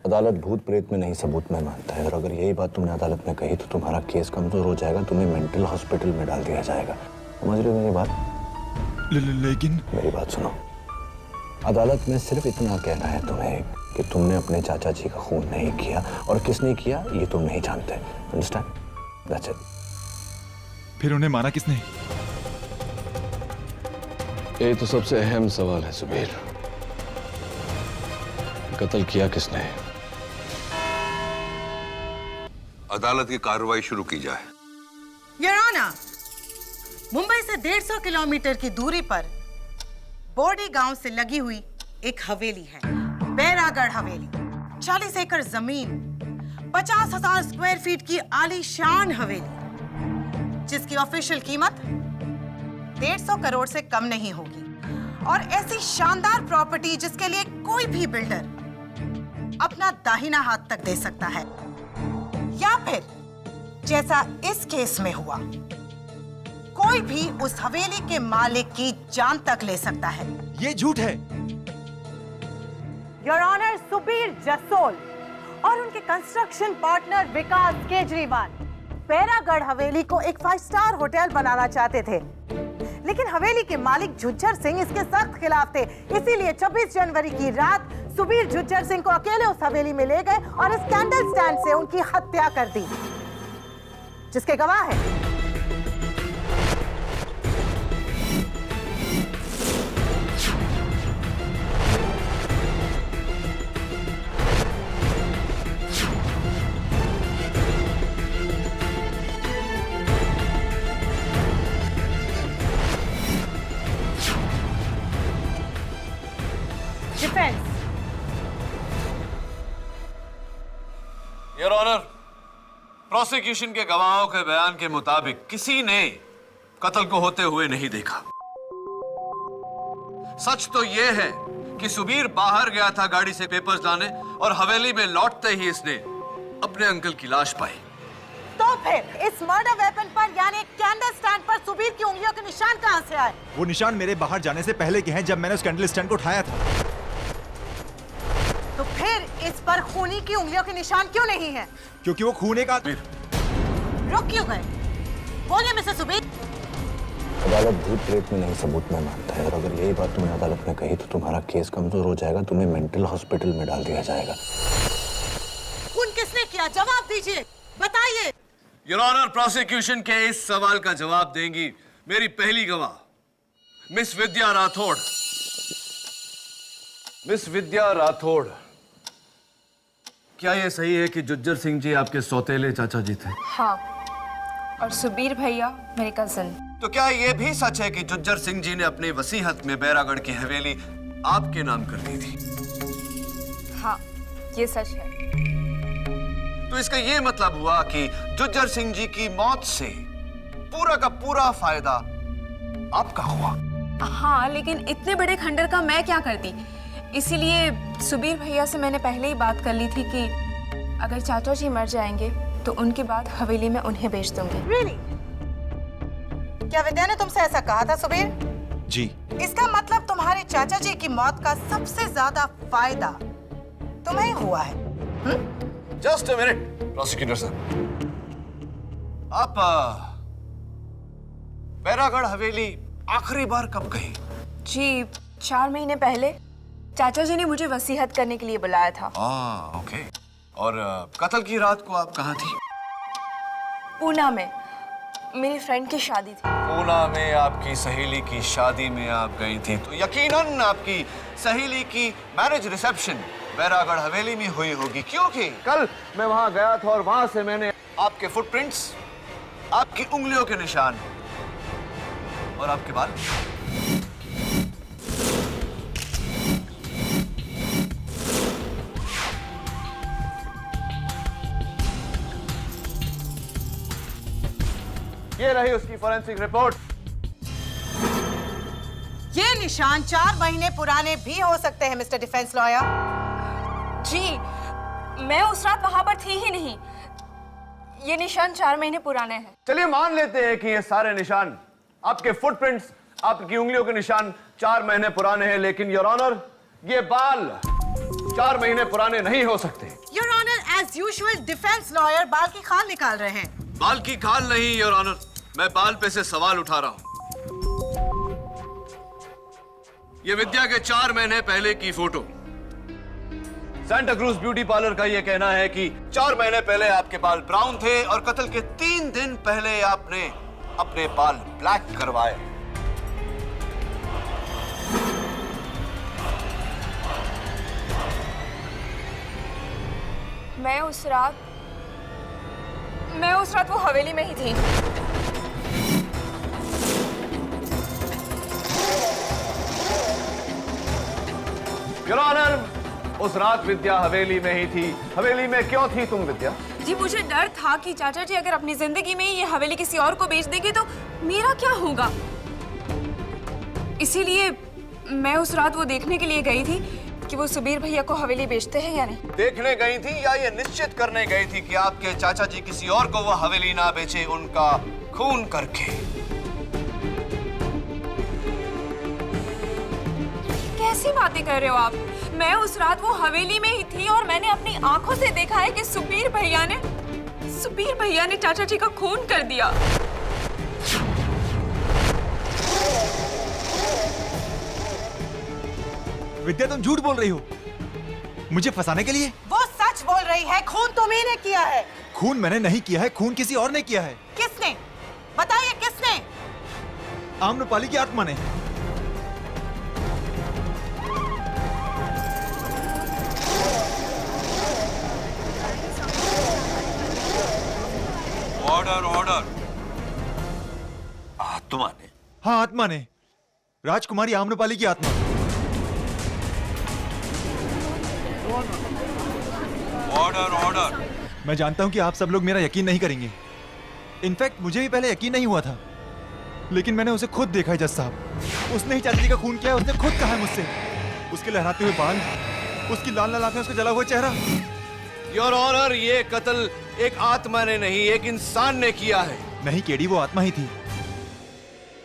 अदालत भूत प्रेत में नहीं सबूत में मानता है, और अगर यही बात तुमने अदालत में कही तो तुम्हारा केस कमजोर हो जाएगा, तुम्हें मेंटल हॉस्पिटल में डाल दिया जाएगा। समझ रहे हो मेरी बात? लेकिन मेरी बात सुनो, अदालत में सिर्फ इतना कहना है तुम्हें कि तुमने अपने चाचा जी का खून नहीं किया, और किसने किया ये तुम नहीं जानते। अंडरस्टैंड? That's it. फिर उन्हें मारा किसने? ये तो सबसे अहम सवाल है सुबीर, कत्ल किया किसने? अदालत की कार्रवाई शुरू की जाए। योर ऑनर, मुंबई से 150 किलोमीटर की दूरी पर बोर्डी गांव से लगी हुई एक हवेली है, बैरागढ़ हवेली। 40 एकड़ जमीन, 50,000 स्क्वायर फीट की आलीशान हवेली, जिसकी ऑफिशियल कीमत 150 करोड़ से कम नहीं होगी, और ऐसी शानदार प्रॉपर्टी जिसके लिए कोई भी बिल्डर अपना दाहिना हाथ तक दे सकता है, या फिर जैसा इस केस में हुआ, कोई भी उस हवेली के मालिक की जान तक ले सकता है। ये झूठ है। योर ऑनर, सुबीर जसोल और उनके कंस्ट्रक्शन पार्टनर विकास केजरीवाल बैरागढ़ हवेली को एक 5 स्टार होटल बनाना चाहते थे, लेकिन हवेली के मालिक झुज्जर सिंह इसके सख्त खिलाफ थे। इसीलिए 26 जनवरी की रात सुबीर झुज्जर सिंह को अकेले उस हवेली में ले गए और इस कैंडल स्टैंड से उनकी हत्या कर दी, जिसके गवाह है डिफेंस। योर ऑनर, प्रोसिक्यूशन के गवाहों के बयान के मुताबिक किसी ने कत्ल को होते हुए नहीं देखा। सच तो यह है कि सुबीर बाहर गया था गाड़ी से पेपर्स लाने, और हवेली में लौटते ही इसने अपने अंकल की लाश पाई। तो फिर इस मर्डर वेपन पर यानी कैंडल स्टैंड पर सुबीर की उंगलियों के निशान कहां से आए? वो निशान मेरे बाहर जाने से पहले के हैं, जब मैंने उस कैंडल स्टैंड को उठाया था। तो फिर इस पर खूनी की उंगलियों के निशान क्यों नहीं है? क्योंकि वो खून एक आदमी। रुक क्यों गए? बोलिए मिस्टर सुबीर। अदालत भूत प्रेत में नहीं सबूत में मानता है, और अगर यही बात तुमने अदालत में कही तो तुम्हारा केस कमजोर हो जाएगा, तुम्हें मेंटल हॉस्पिटल में डाल दिया जाएगा। खून किसने किया? जवाब दीजिए, बताइए। योर ऑनर, प्रोसिक्यूशन के इस सवाल का जवाब देंगी मेरी पहली गवाह मिस विद्या राठौड़। मिस विद्या राठौड़, क्या यह सही है कि जुज्जर सिंह जी आपके सौतेले चाचा जी थे? हाँ, और सुबीर भैया मेरे कजन। तो क्या ये भी सच है कि जुज्जर सिंह जी ने अपनी वसीयत में बैरागढ़ की हवेली आपके नाम कर दी थी? हाँ, ये सच है। तो इसका ये मतलब हुआ कि जुज्जर सिंह जी की मौत से पूरा का पूरा फायदा आपका हुआ। हाँ, लेकिन इतने बड़े खंडर का मैं क्या करती? इसीलिए सुबीर भैया से मैंने पहले ही बात कर ली थी कि अगर चाचा जी मर जाएंगे तो उनके बाद हवेली में उन्हें बेच दूंगी। Really? क्या विद्या ने तुमसे ऐसा कहा था सुबीर? जी। इसका मतलब तुम्हारे चाचा जी की मौत का सबसे ज्यादा फायदा तुम्हें हुआ है। जस्ट अ मिनट प्रोसिक्यूटर साहब, आप बैरागढ़ हवेली आखिरी बार कब गई? जी, 4 महीने पहले चाचा जी ने मुझे वसीयत करने के लिए बुलाया था। ओके। और कत्ल की रात को आप कहाँ थी? पूना में मेरी फ्रेंड की शादी थी। पूना में आपकी सहेली की शादी में आप गई थी, तो यकीनन आपकी सहेली की मैरिज रिसेप्शन बैरागढ़ हवेली में हुई होगी, क्योंकि कल मैं वहां गया था और वहां से मैंने आपके फुटप्रिंट्स, आपकी उंगलियों के निशान और आपके बाल ये रही उसकी फोरेंसिक रिपोर्ट। ये निशान 4 महीने पुराने भी हो सकते हैं मिस्टर डिफेंस लॉयर। जी, मैं उस रात वहां पर थी ही नहीं। ये निशान 4 महीने पुराने हैं। चलिए मान लेते हैं कि ये सारे निशान, आपके फुटप्रिंट्स, आपकी उंगलियों के निशान 4 महीने पुराने हैं, लेकिन योर ऑनर ये बाल 4 महीने पुराने नहीं हो सकते। Your honour, as usual defence lawyer बाल की खाल निकाल रहे हैं। बाल की खाल नहीं योर ऑनर, मैं बाल पे से सवाल उठा रहा हूं। ये विद्या के 4 महीने पहले की photo. Santa cruise beauty parlour का ये कहना है कि 4 महीने पहले आपके बाल ब्राउन थे और कत्ल के 3 दिन पहले आपने अपने बाल ब्लैक करवाए। मैं उस रात वो हवेली में ही थी। योर ऑनर, उस रात विद्या हवेली में ही थी। हवेली में क्यों थी तुम विद्या? जी, मुझे डर था कि चाचा जी अगर अपनी जिंदगी में ये हवेली किसी और को बेच देंगे तो मेरा क्या होगा। इसीलिए मैं उस रात वो देखने के लिए गई थी कि वो सुबीर भैया को हवेली बेचते हैं या नहीं। देखने गई थी या ये निश्चित करने गई थी कि आपके चाचा जी किसी और को वो हवेली ना बेचे, उनका खून करके? कैसी बातें कर रहे हो आप? मैं उस रात वो हवेली में ही थी और मैंने अपनी आंखों से देखा है कि सुबीर भैया ने चाचा जी का खून कर दिया। विद्या, तुम झूठ बोल रही हो मुझे फंसाने के लिए। वो सच बोल रही है। खून तुम्ही ने किया है। खून मैंने नहीं किया है, खून किसी और ने किया है। किसने? बताइए किसने? आम्रपाली की आत्मा ने। Order order. आत्मा ने? हाँ, आत्मा ने। राजकुमारी आम्रपाली की आत्मा। Order order. मैं जानता हूं कि आप सब लोग मेरा यकीन नहीं करेंगे। इनफैक्ट मुझे भी पहले यकीन नहीं हुआ था, लेकिन मैंने उसे खुद देखा है जज साहब। उसने ही चाचा जी का खून किया है। उसने खुद कहा है मुझसे। उसके लहराते हुए बाल, उसकी लाल लाल आंखें, उसका जला हुआ चेहरा। योर ऑनर, ये कत्ल एक आत्मा ने नहीं, एक इंसान ने किया है। नहीं केडी, वो आत्मा ही थी।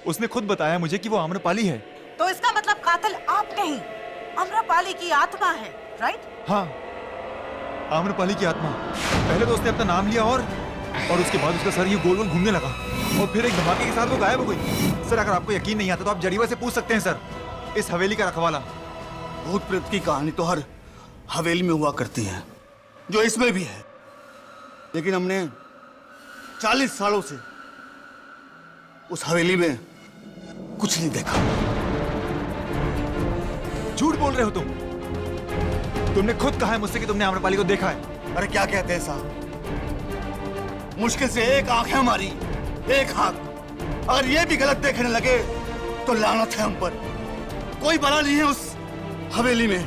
उसने खुद बताया मुझे कि वो आम्रपाली है। तो इसका मतलब कातिल आप नहीं, आम्रपाली की आत्मा है, राइट? हाँ, आम्रपाली की आत्मा। पहले तो उसने अपना नाम लिया और उसके बाद उसका सर ये गोल गोल घूमने लगा और फिर एक धमाके के साथ वो गायब हो गई। सर, अगर आपको यकीन नहीं आता तो आप जरीवा से पूछ सकते हैं सर, इस हवेली का रखवाला। भूत प्रेत की कहानी तो हर हवेली में हुआ करती है, जो इसमें भी है, लेकिन हमने 40 सालों से उस हवेली में कुछ नहीं देखा। झूठ बोल रहे हो तुम। तुमने खुद कहा है मुझसे कि तुमने आम्रपाली को देखा है। अरे क्या कहते हैं साहब, मुश्किल से एक आंख है हमारी एक हाथ। अगर ये भी गलत देखने लगे तो लानत है हम पर। कोई भला नहीं है उस हवेली में,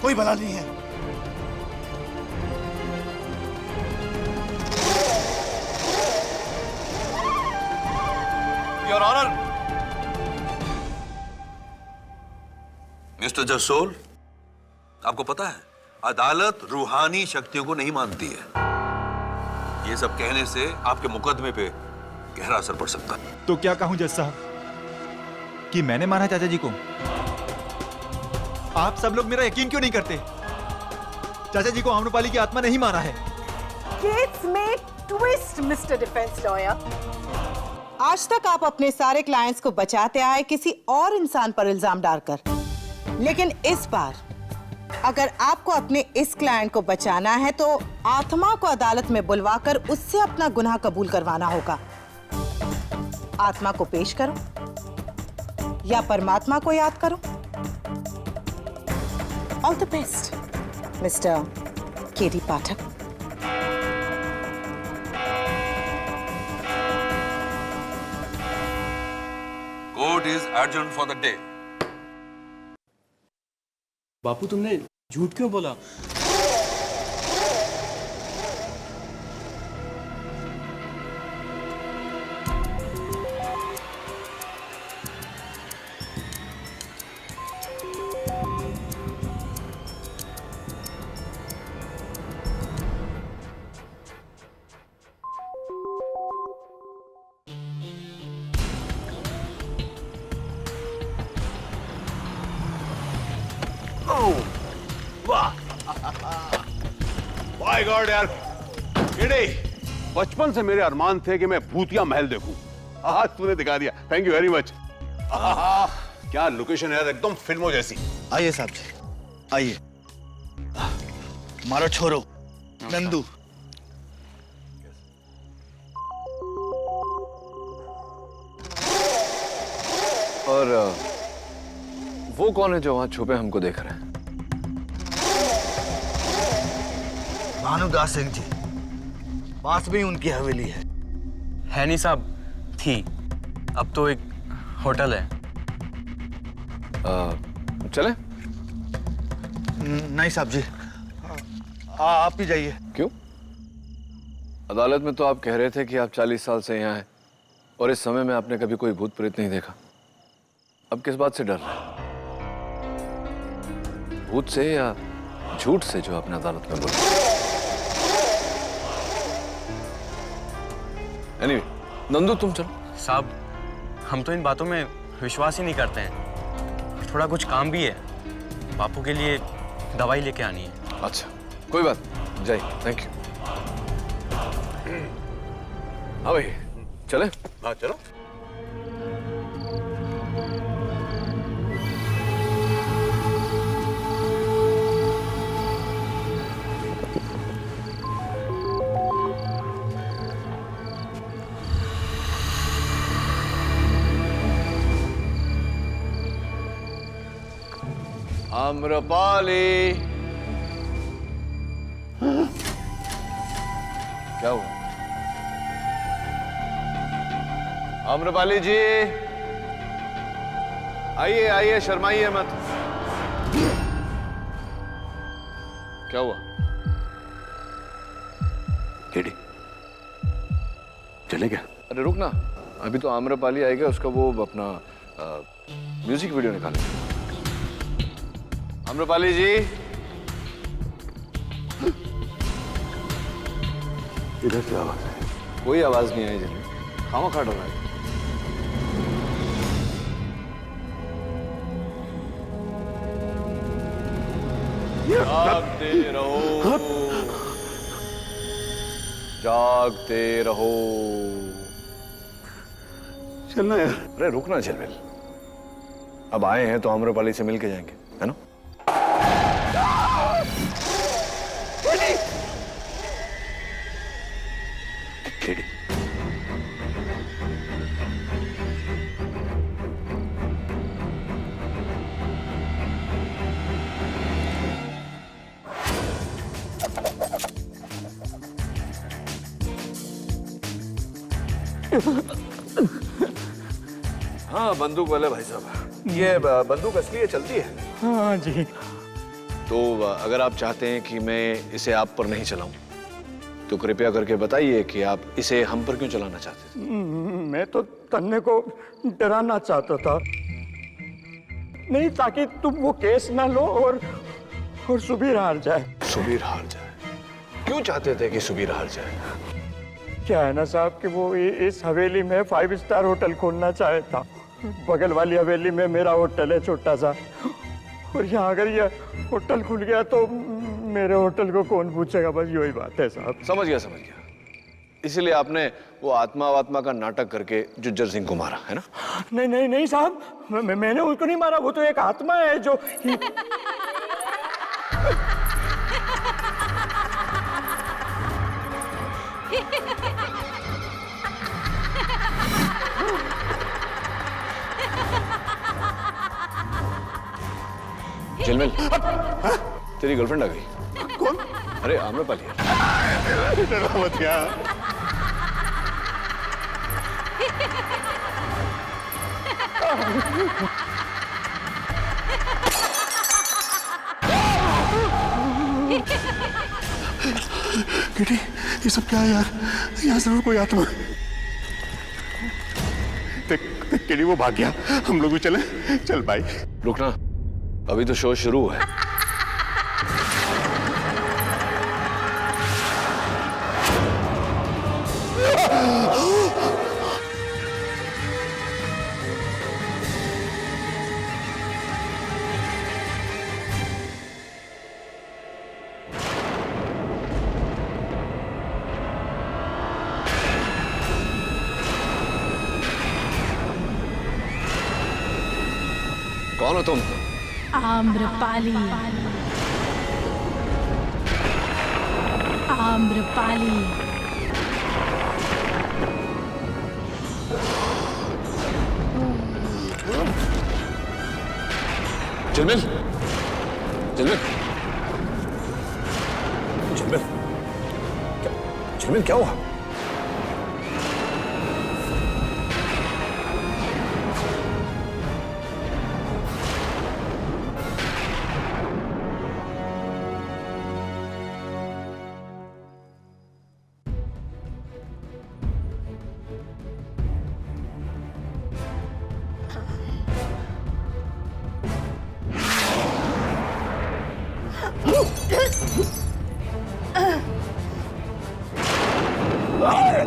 कोई भला नहीं है। Your honour. मिस्टर जसोल, आपको पता है अदालत रूहानी शक्तियों को नहीं मानती है। ये सब कहने से आपके मुकदमे पे गहरा असर पड़ सकता है। तो क्या कहूं जज साहब कि मैंने मारा चाचा जी को? आप सब लोग मेरा यकीन क्यों नहीं करते? चाचा जी को आम्रपाली की आत्मा नहीं मारा है। केस में ट्विस्ट मिस्टर डिफेंस लॉयर। आज तक आप अपने सारे क्लाइंट्स को बचाते आए किसी और इंसान पर इल्जाम डालकर, लेकिन इस बार अगर आपको अपने इस क्लाइंट को बचाना है तो आत्मा को अदालत में बुलवाकर उससे अपना गुनाह कबूल करवाना होगा। आत्मा को पेश करो या परमात्मा को याद करो। All the best mister KD Pathak. Court is adjourned for the day. बापू तुमने झूठ क्यों बोला? माय गॉड यार, बचपन से मेरे अरमान थे कि मैं भूतिया महल देखूं। आज तूने दिखा दिया, थैंक यू वेरी मच। क्या लोकेशन है यार, एकदम फिल्मों जैसी। आइए साहब जी, आइए। मारो छोरो नंदू। और वो कौन है जो वहां छुपे हमको देख रहे हैं? भानुदास सिंह जी, पास में ही उनकी हवेली है नहीं साहब, थी, अब तो एक होटल है। चले? नहीं साहब जी, आप ही जाइए। क्यों? अदालत में तो आप कह रहे थे कि आप 40 साल से यहाँ हैं और इस समय में आपने कभी कोई भूत प्रेत नहीं देखा। अब किस बात से डर रहे हैं? भूत से या झूठ से जो आपने अदालत में बोला? Anyway, नंदू तुम चलो। साहब हम तो इन बातों में विश्वास ही नहीं करते हैं। थोड़ा कुछ काम भी है, बापू के लिए दवाई लेके आनी है। अच्छा कोई बात, जय, थैंक यू। हाँ भाई चले? हाँ चलो। आम्रपाली, क्या हुआ? आम्रपाली जी आइए आइए, शर्माइए मत। क्या हुआ? केडी चले क्या? अरे रुक ना, अभी तो आम्रपाली आएगा, उसका वो अपना म्यूजिक वीडियो निकालेंगे। आम्रपाली जी, इधर से आवाज है? कोई आवाज नहीं आई जिनमें, खामखा डर रहा है। जागते रहो, जागते रहो। चलना यार। अरे रुकना झलमेल, अब आए हैं तो आम्रपाली से मिल के जाएंगे, है ना? केडी हाँ, बंदूक वाले भाई साहब, ये बंदूक असली है, चलती है? हाँ जी। तो अगर आप चाहते हैं कि मैं इसे आप पर नहीं चलाऊं, तो कृपया करके बताइए कि आप इसे हम पर क्यों चलाना चाहते थे? मैं तो तन्ने को डराना चाहता था, नहीं ताकि तुम वो केस ना लो और सुबीर हार जाए। सुबीर हार जाए? क्यों चाहते थे कि सुबीर हार जाए? क्या है ना साहब कि वो इस हवेली में 5 स्टार होटल खोलना चाहे था। बगल वाली हवेली में मेरा होटल है छोटा सा, और यहाँ अगर ये होटल खुल गया तो मेरे होटल को कौन पूछेगा, बस यही बात है साहब। समझ गया। इसीलिए आपने वो आत्मा का नाटक करके जुज्जर सिंह को मारा, है ना? नहीं साहब, मैंने उसको नहीं मारा, वो तो एक आत्मा है जो झिलमिल, तेरी गर्लफ्रेंड आ गई। कौन? अरे आम्रपाली। मत यार। किटी, ये सब क्या है यार? यहाँ जरूर कोई आत्मा। किटी वो भाग गया, हम लोग भी चले। चल भाई। रुकना, अभी तो शो शुरू है। कौन हो तुम? आम्रपाली। आम्रपाली। झिलमिल, झिलमिल, झिलमिल, झिलमिल क्या हुआ?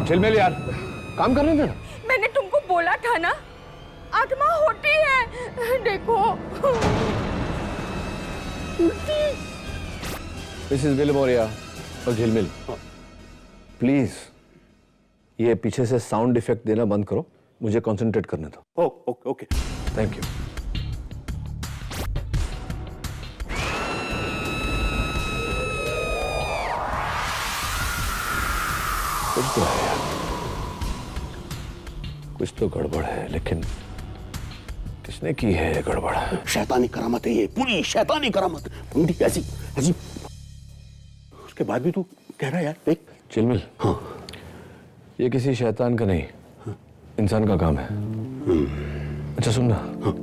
झिलमिल यार, काम कर रहे थे ना? मैंने तुमको बोला था ना, आत्मा होती है, देखो। मिसेस विल्मोरिया और झिलमिल, प्लीज ये पीछे से साउंड इफेक्ट देना बंद करो, मुझे कंसंट्रेट करने दो। ओके। Thank you. कुछ तो है यार, कुछ तो गड़बड़ है, लेकिन किसने की है गड़बड़? शैतानी करामत है ये, पूरी शैतानी करामत। ऐसी ऐसी उसके बाद भी तू कह रहा है यार, देख। चिलमिल, हाँ, ये किसी शैतान का नहीं, इंसान का काम है। अच्छा सुनना, हाँ।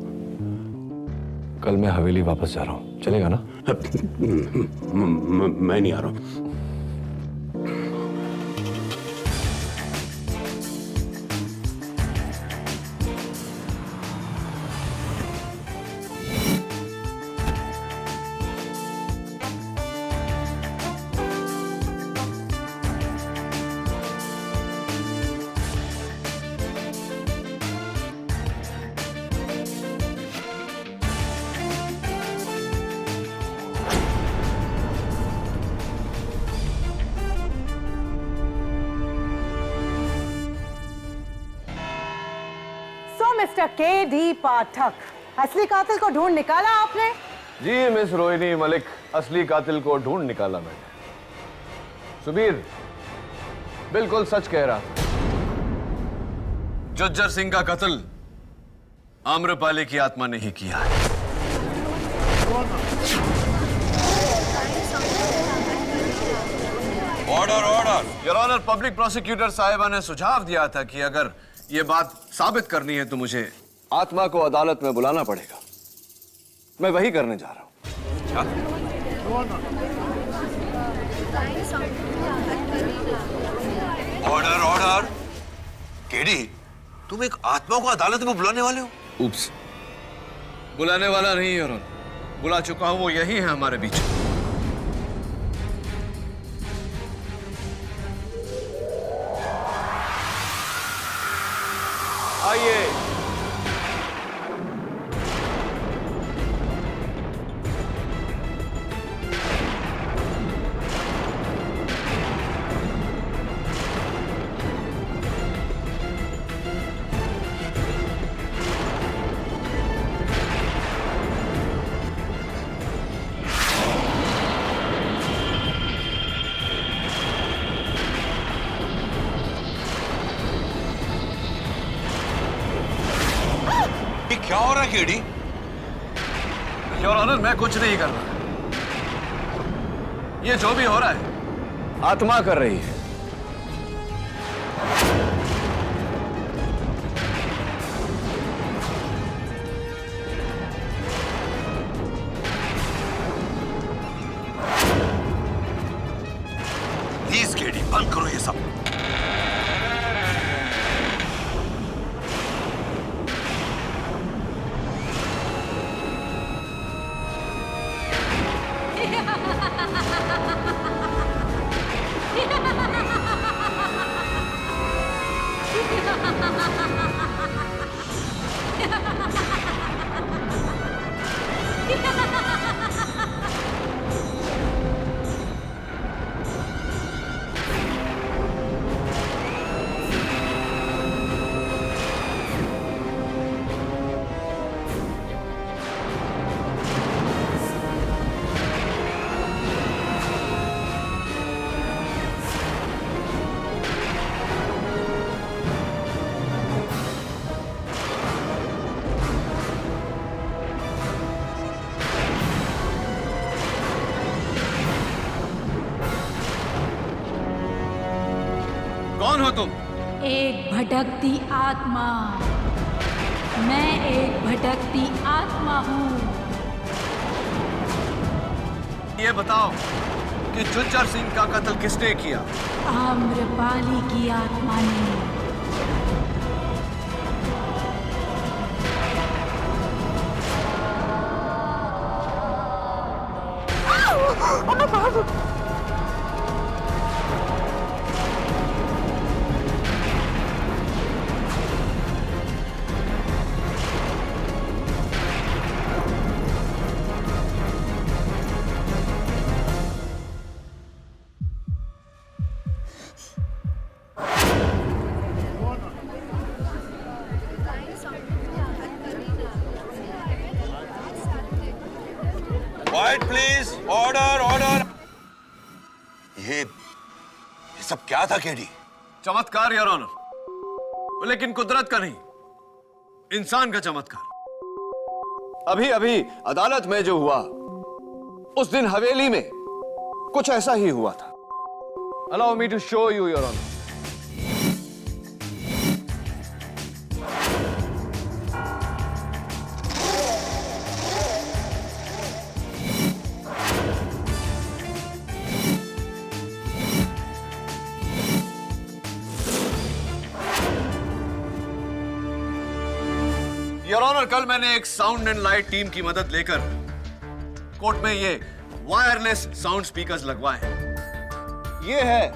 कल मैं हवेली वापस जा रहा हूँ, चलेगा ना? मैं नहीं आ रहा हूँ। Mister KD. पाठक, असली कातिल को ढूंढ निकाला आपने? जी मिस रोहिणी मलिक, असली कातिल को ढूंढ निकाला मैंने। सुबीर बिल्कुल सच कह रहा था। जुज्जर सिंह का कत्ल आम्रपाली की आत्मा ने ही किया है। Order order. Your honour, public prosecutor साहिबा ने सुझाव दिया था कि अगर ये बात साबित करनी है तो मुझे आत्मा को अदालत में बुलाना पड़ेगा। मैं वही करने जा रहा हूं। Order order. केडी, तुम एक आत्मा को अदालत में बुलाने वाले हो? उप्स, बुलाने वाला नहीं योर ऑनर, बुला चुका हूं। वो यही है हमारे बीच। आइए। क्या हो रहा है केडी? योर ऑनर, मैं कुछ नहीं कर रहा। ये जो भी हो रहा है आत्मा कर रही है। प्लीज केडी, बंद करो ये सब। कौन हो तुम? एक भटकती आत्मा। मैं एक भटकती आत्मा हूँ। ये बताओ कि जुज्जर सिंह का कत्ल किसने किया? आम्रपाली की आत्मा ने। Quite please. Order order. ये सब क्या था केडी? चमत्कार योर ऑनर, लेकिन कुदरत का नहीं, इंसान का चमत्कार। अभी अभी अदालत में जो हुआ, उस दिन हवेली में कुछ ऐसा ही हुआ था। Allow me to show you your honour. Your honour, कल मैंने एक साउंड एंड लाइट टीम की मदद लेकर कोर्ट में ये वायरलेस साउंड स्पीकर्स लगवाए हैं। ये है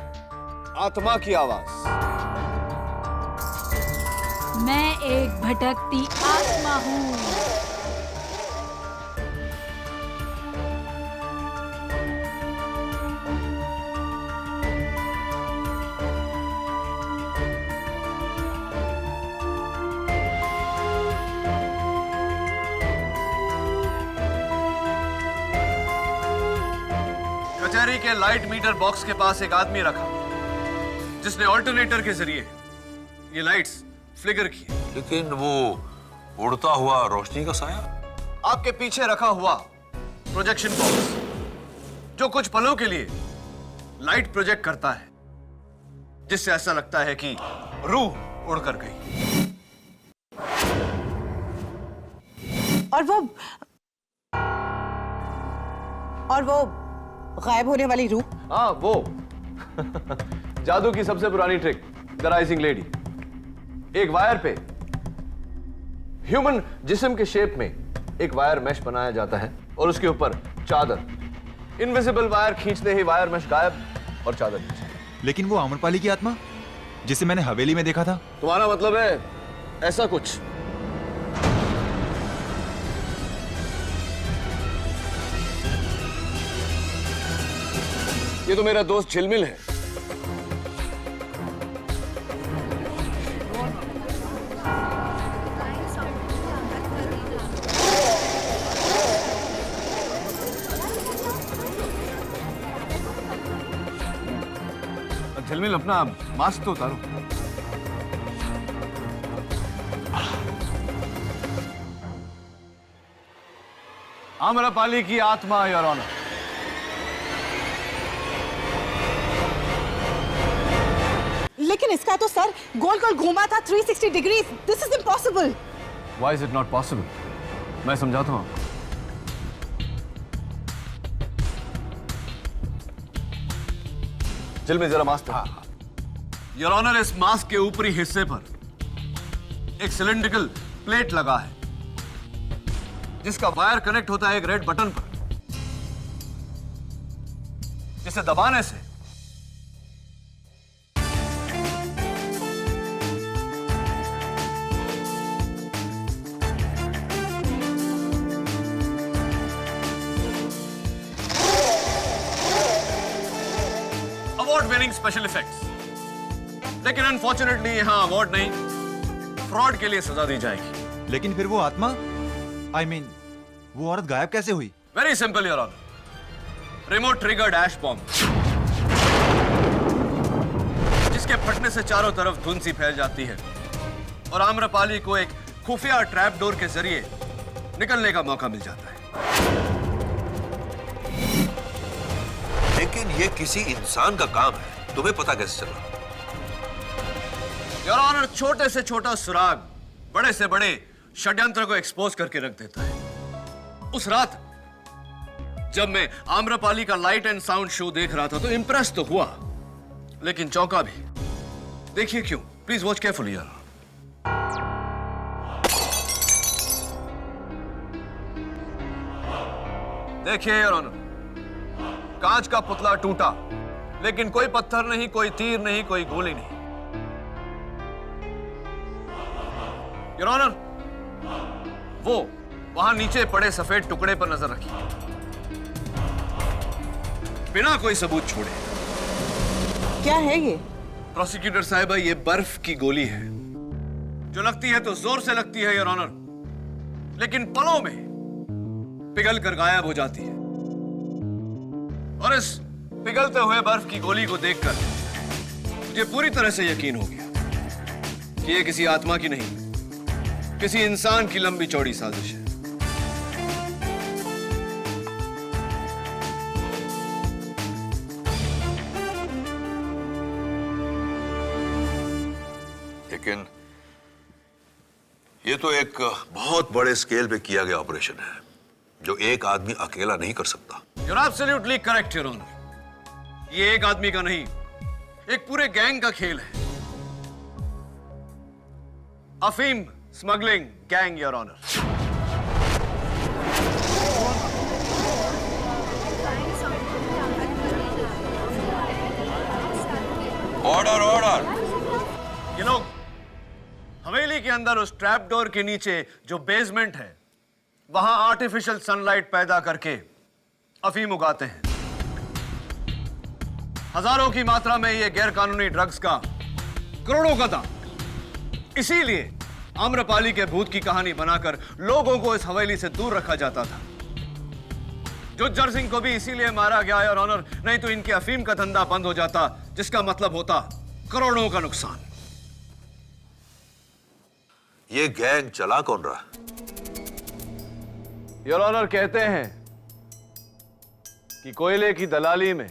आत्मा की आवाज। मैं एक भटकती आत्मा हूँ। कचहरी के लाइट मीटर बॉक्स के पास एक आदमी रखा जिसने ऑल्टरनेटर के जरिए ये लाइट्स फ्लिकर की। लेकिन वो उड़ता हुआ रोशनी का साया? आपके पीछे रखा हुआ प्रोजेक्शन बॉक्स जो कुछ पलों के लिए लाइट प्रोजेक्ट करता है जिससे ऐसा लगता है कि रूह उड़कर गई। और वो गायब होने वाली रूह? हाँ, वो जादू की सबसे पुरानी ट्रिक, द राइजिंग लेडी। एक वायर पे ह्यूमन जिस्म के शेप में एक वायर मैश बनाया जाता है और उसके ऊपर चादर। इनविजिबल वायर खींचते ही वायर मैश गायब और चादर नीचे। लेकिन वो आम्रपाली की आत्मा जिसे मैंने हवेली में देखा था? तुम्हारा मतलब है ऐसा कुछ? ये तो मेरा दोस्त झिलमिल है। झिलमिल, अपना मास्क तो उतारो। आम्रपाली की आत्मा, योर ऑनर। लेकिन इसका तो सर गोल गोल घूमा था 360 degree. This is impossible. Why is it not possible? मैं समझाता हूं। झिलमिल, जरा मास्क। योर ऑनर, इस मास्क के ऊपरी हिस्से पर एक सिलेंड्रिकल प्लेट लगा है जिसका वायर कनेक्ट होता है एक रेड बटन पर, जिसे दबाने से अवार्ड विनिंग स्पेशल इफेक्ट्स। लेकिन अनफॉर्चुनेटली यहां अवार्ड नहीं, फ्रॉड के लिए सजा दी जाएगी। लेकिन फिर वो आत्मा, I mean, वो औरत गायब कैसे हुई? Very simple your honour. Remote triggered ash bomb, जिसके फटने से चारों तरफ धुंध सी फैल जाती है और आम्रपाली को एक खुफिया ट्रैप डोर के जरिए निकलने का मौका मिल जाता है। लेकिन ये किसी इंसान का काम है, तुम्हें पता कैसे चला? योर ऑनर, छोटे से छोटा सुराग बड़े से बड़े षड्यंत्र को एक्सपोज करके रख देता है। उस रात जब मैं आम्रपाली का लाइट एंड साउंड शो देख रहा था तो इंप्रेस तो हुआ, लेकिन चौंका भी। देखिए क्यों, प्लीज वॉच केयरफुली यार। देखिए योर ऑनर, कांच का पुतला टूटा, लेकिन कोई पत्थर नहीं, कोई तीर नहीं, कोई गोली नहीं। योर ऑनर, वो वहां नीचे पड़े सफेद टुकड़े पर नजर रखिए, बिना कोई सबूत छोड़े। क्या है ये? प्रोसिक्यूटर साहिबा, ये बर्फ की गोली है जो लगती है तो जोर से लगती है योर ऑनर, लेकिन पलों में पिघल कर गायब हो जाती है। और इस पिघलते हुए बर्फ की गोली को देखकर मुझे पूरी तरह से यकीन हो गया कि ये किसी आत्मा की नहीं, किसी इंसान की लंबी चौड़ी साजिश है। लेकिन ये तो एक बहुत बड़े स्केल पे किया गया ऑपरेशन है जो एक आदमी अकेला नहीं कर सकता। You're absolutely correct, Your Honor। ये एक आदमी का नहीं, एक पूरे गैंग का खेल है। अफीम smuggling gang, your honour. Order order. ये लोग हवेली के अंदर उस ट्रैप डोर के नीचे जो बेसमेंट है, वहां आर्टिफिशियल सनलाइट पैदा करके अफीम उगाते हैं। हजारों की मात्रा में ये गैर कानूनी ड्रग्स का करोड़ों का दाम। इसीलिए आम्रपाली के भूत की कहानी बनाकर लोगों को इस हवेली से दूर रखा जाता था। जुज्जर सिंह को भी इसीलिए मारा गया है, और ऑनर, नहीं तो इनके अफीम का धंधा बंद हो जाता, जिसका मतलब होता करोड़ों का नुकसान। ये गैंग चला कौन रहा? योर ऑनर, कहते हैं कि कोयले की दलाली में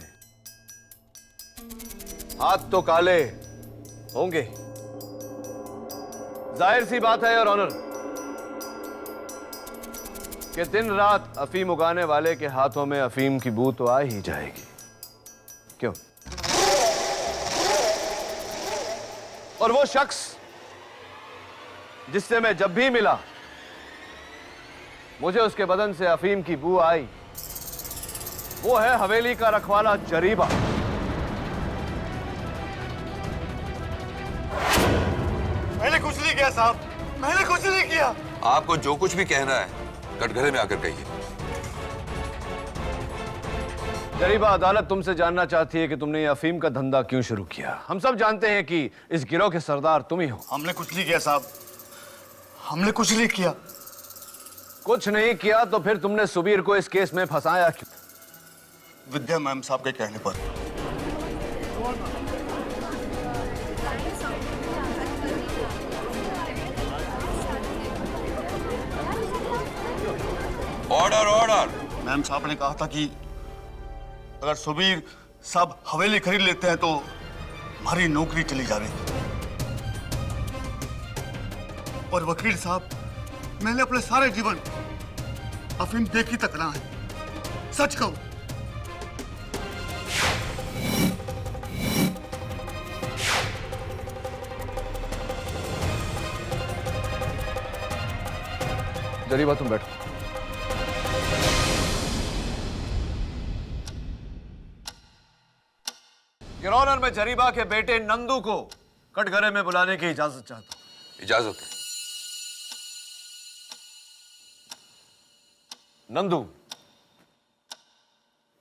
हाथ तो काले होंगे, जाहिर सी बात है योर ऑनर कि दिन रात अफीम उगाने वाले के हाथों में अफीम की बू तो आ ही जाएगी। क्यों? और वो शख्स जिससे मैं जब भी मिला मुझे उसके बदन से अफीम की बू आई, वो है हवेली का रखवाला जरीबा। मैंने कुछ नहीं किया साहब, मैंने कुछ नहीं किया। आपको जो कुछ भी कहना है कटघरे में आकर कहिए। जरीबा, अदालत तुमसे जानना चाहती है कि तुमने ये अफीम का धंधा क्यों शुरू किया। हम सब जानते हैं कि इस गिरोह के सरदार तुम ही हो। हमने कुछ नहीं किया साहब, हमने कुछ नहीं किया। कुछ नहीं किया तो फिर तुमने सुबीर को इस केस में फंसाया क्यों? विद्या मैम साहब के कहने पर। Order order. मैम साहब ने कहा था कि अगर सुबीर साहब हवेली खरीद लेते हैं तो हमारी नौकरी चली जाएगी। और वकील साहब, मैंने अपने सारे जीवन अफीम देखी तक ना है, सच कहूं। जरीबा तुम बैठो। योर ऑनर, मैं जरीबा के बेटे नंदू को कटघरे में बुलाने की इजाजत चाहता हूं। इजाजत। नंदू,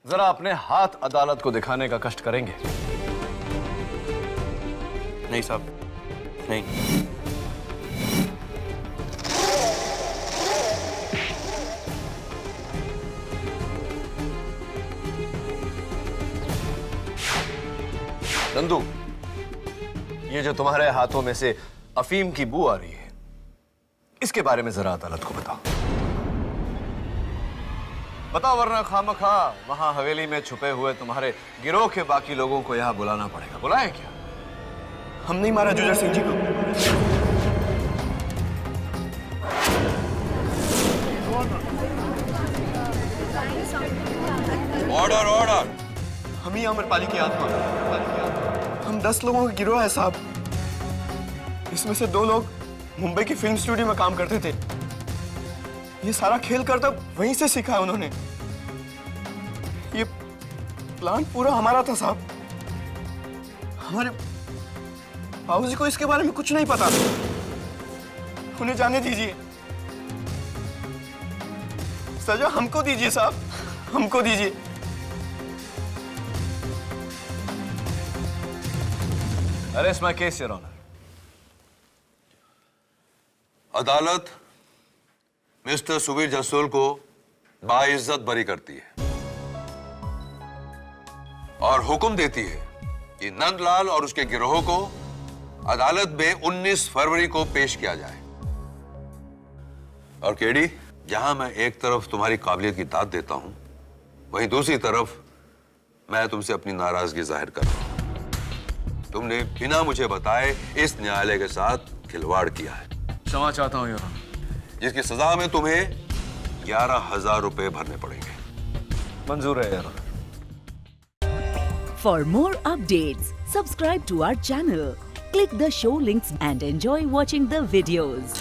जरा अपने हाथ अदालत को दिखाने का कष्ट करेंगे? नहीं साहब, नहीं। नंदू, ये जो तुम्हारे हाथों में से अफीम की बू आ रही है, इसके बारे में जरा अदालत को बताओ। बताओ, वरना खामखा वहां हवेली में छुपे हुए तुम्हारे गिरोह के बाकी लोगों को यहां बुलाना पड़ेगा। बुलाएं क्या? हम नहीं मारा जुजर सिंह जी को। Order order. हम ही अमरपाली की आत्मा। हम 10 लोगों का गिरोह है साहब। इसमें से 2 लोग मुंबई की फिल्म स्टूडियो में काम करते थे। ये सारा खेल करता वहीं से सीखा है उन्होंने। ये प्लान पूरा हमारा था साहब। हमारे बाबूजी को इसके बारे में कुछ नहीं पता। उन्हें जाने दीजिए। सजा हमको दीजिए साहब, हमको दीजिए। Arrest my case, Your Honor. अदालत मिस्टर सुबीर जसोल को बाइज्जत बरी करती है और हुक्म देती है कि नंदलाल और उसके गिरोह को अदालत में 19 फरवरी को पेश किया जाए। और केडी, जहां मैं एक तरफ तुम्हारी काबिलियत की दाद देता हूं, वहीं दूसरी तरफ मैं तुमसे अपनी नाराजगी जाहिर कर रहा हूं। तुमने बिना मुझे बताए इस न्यायालय के साथ खिलवाड़ किया है। क्षमा चाहता हूं योर ऑनर। जिसकी सजा में तुम्हें 11,000 रुपए भरने पड़ेंगे। मंजूर है your honour. For more updates, subscribe to our channel, click the show links and enjoy watching the videos.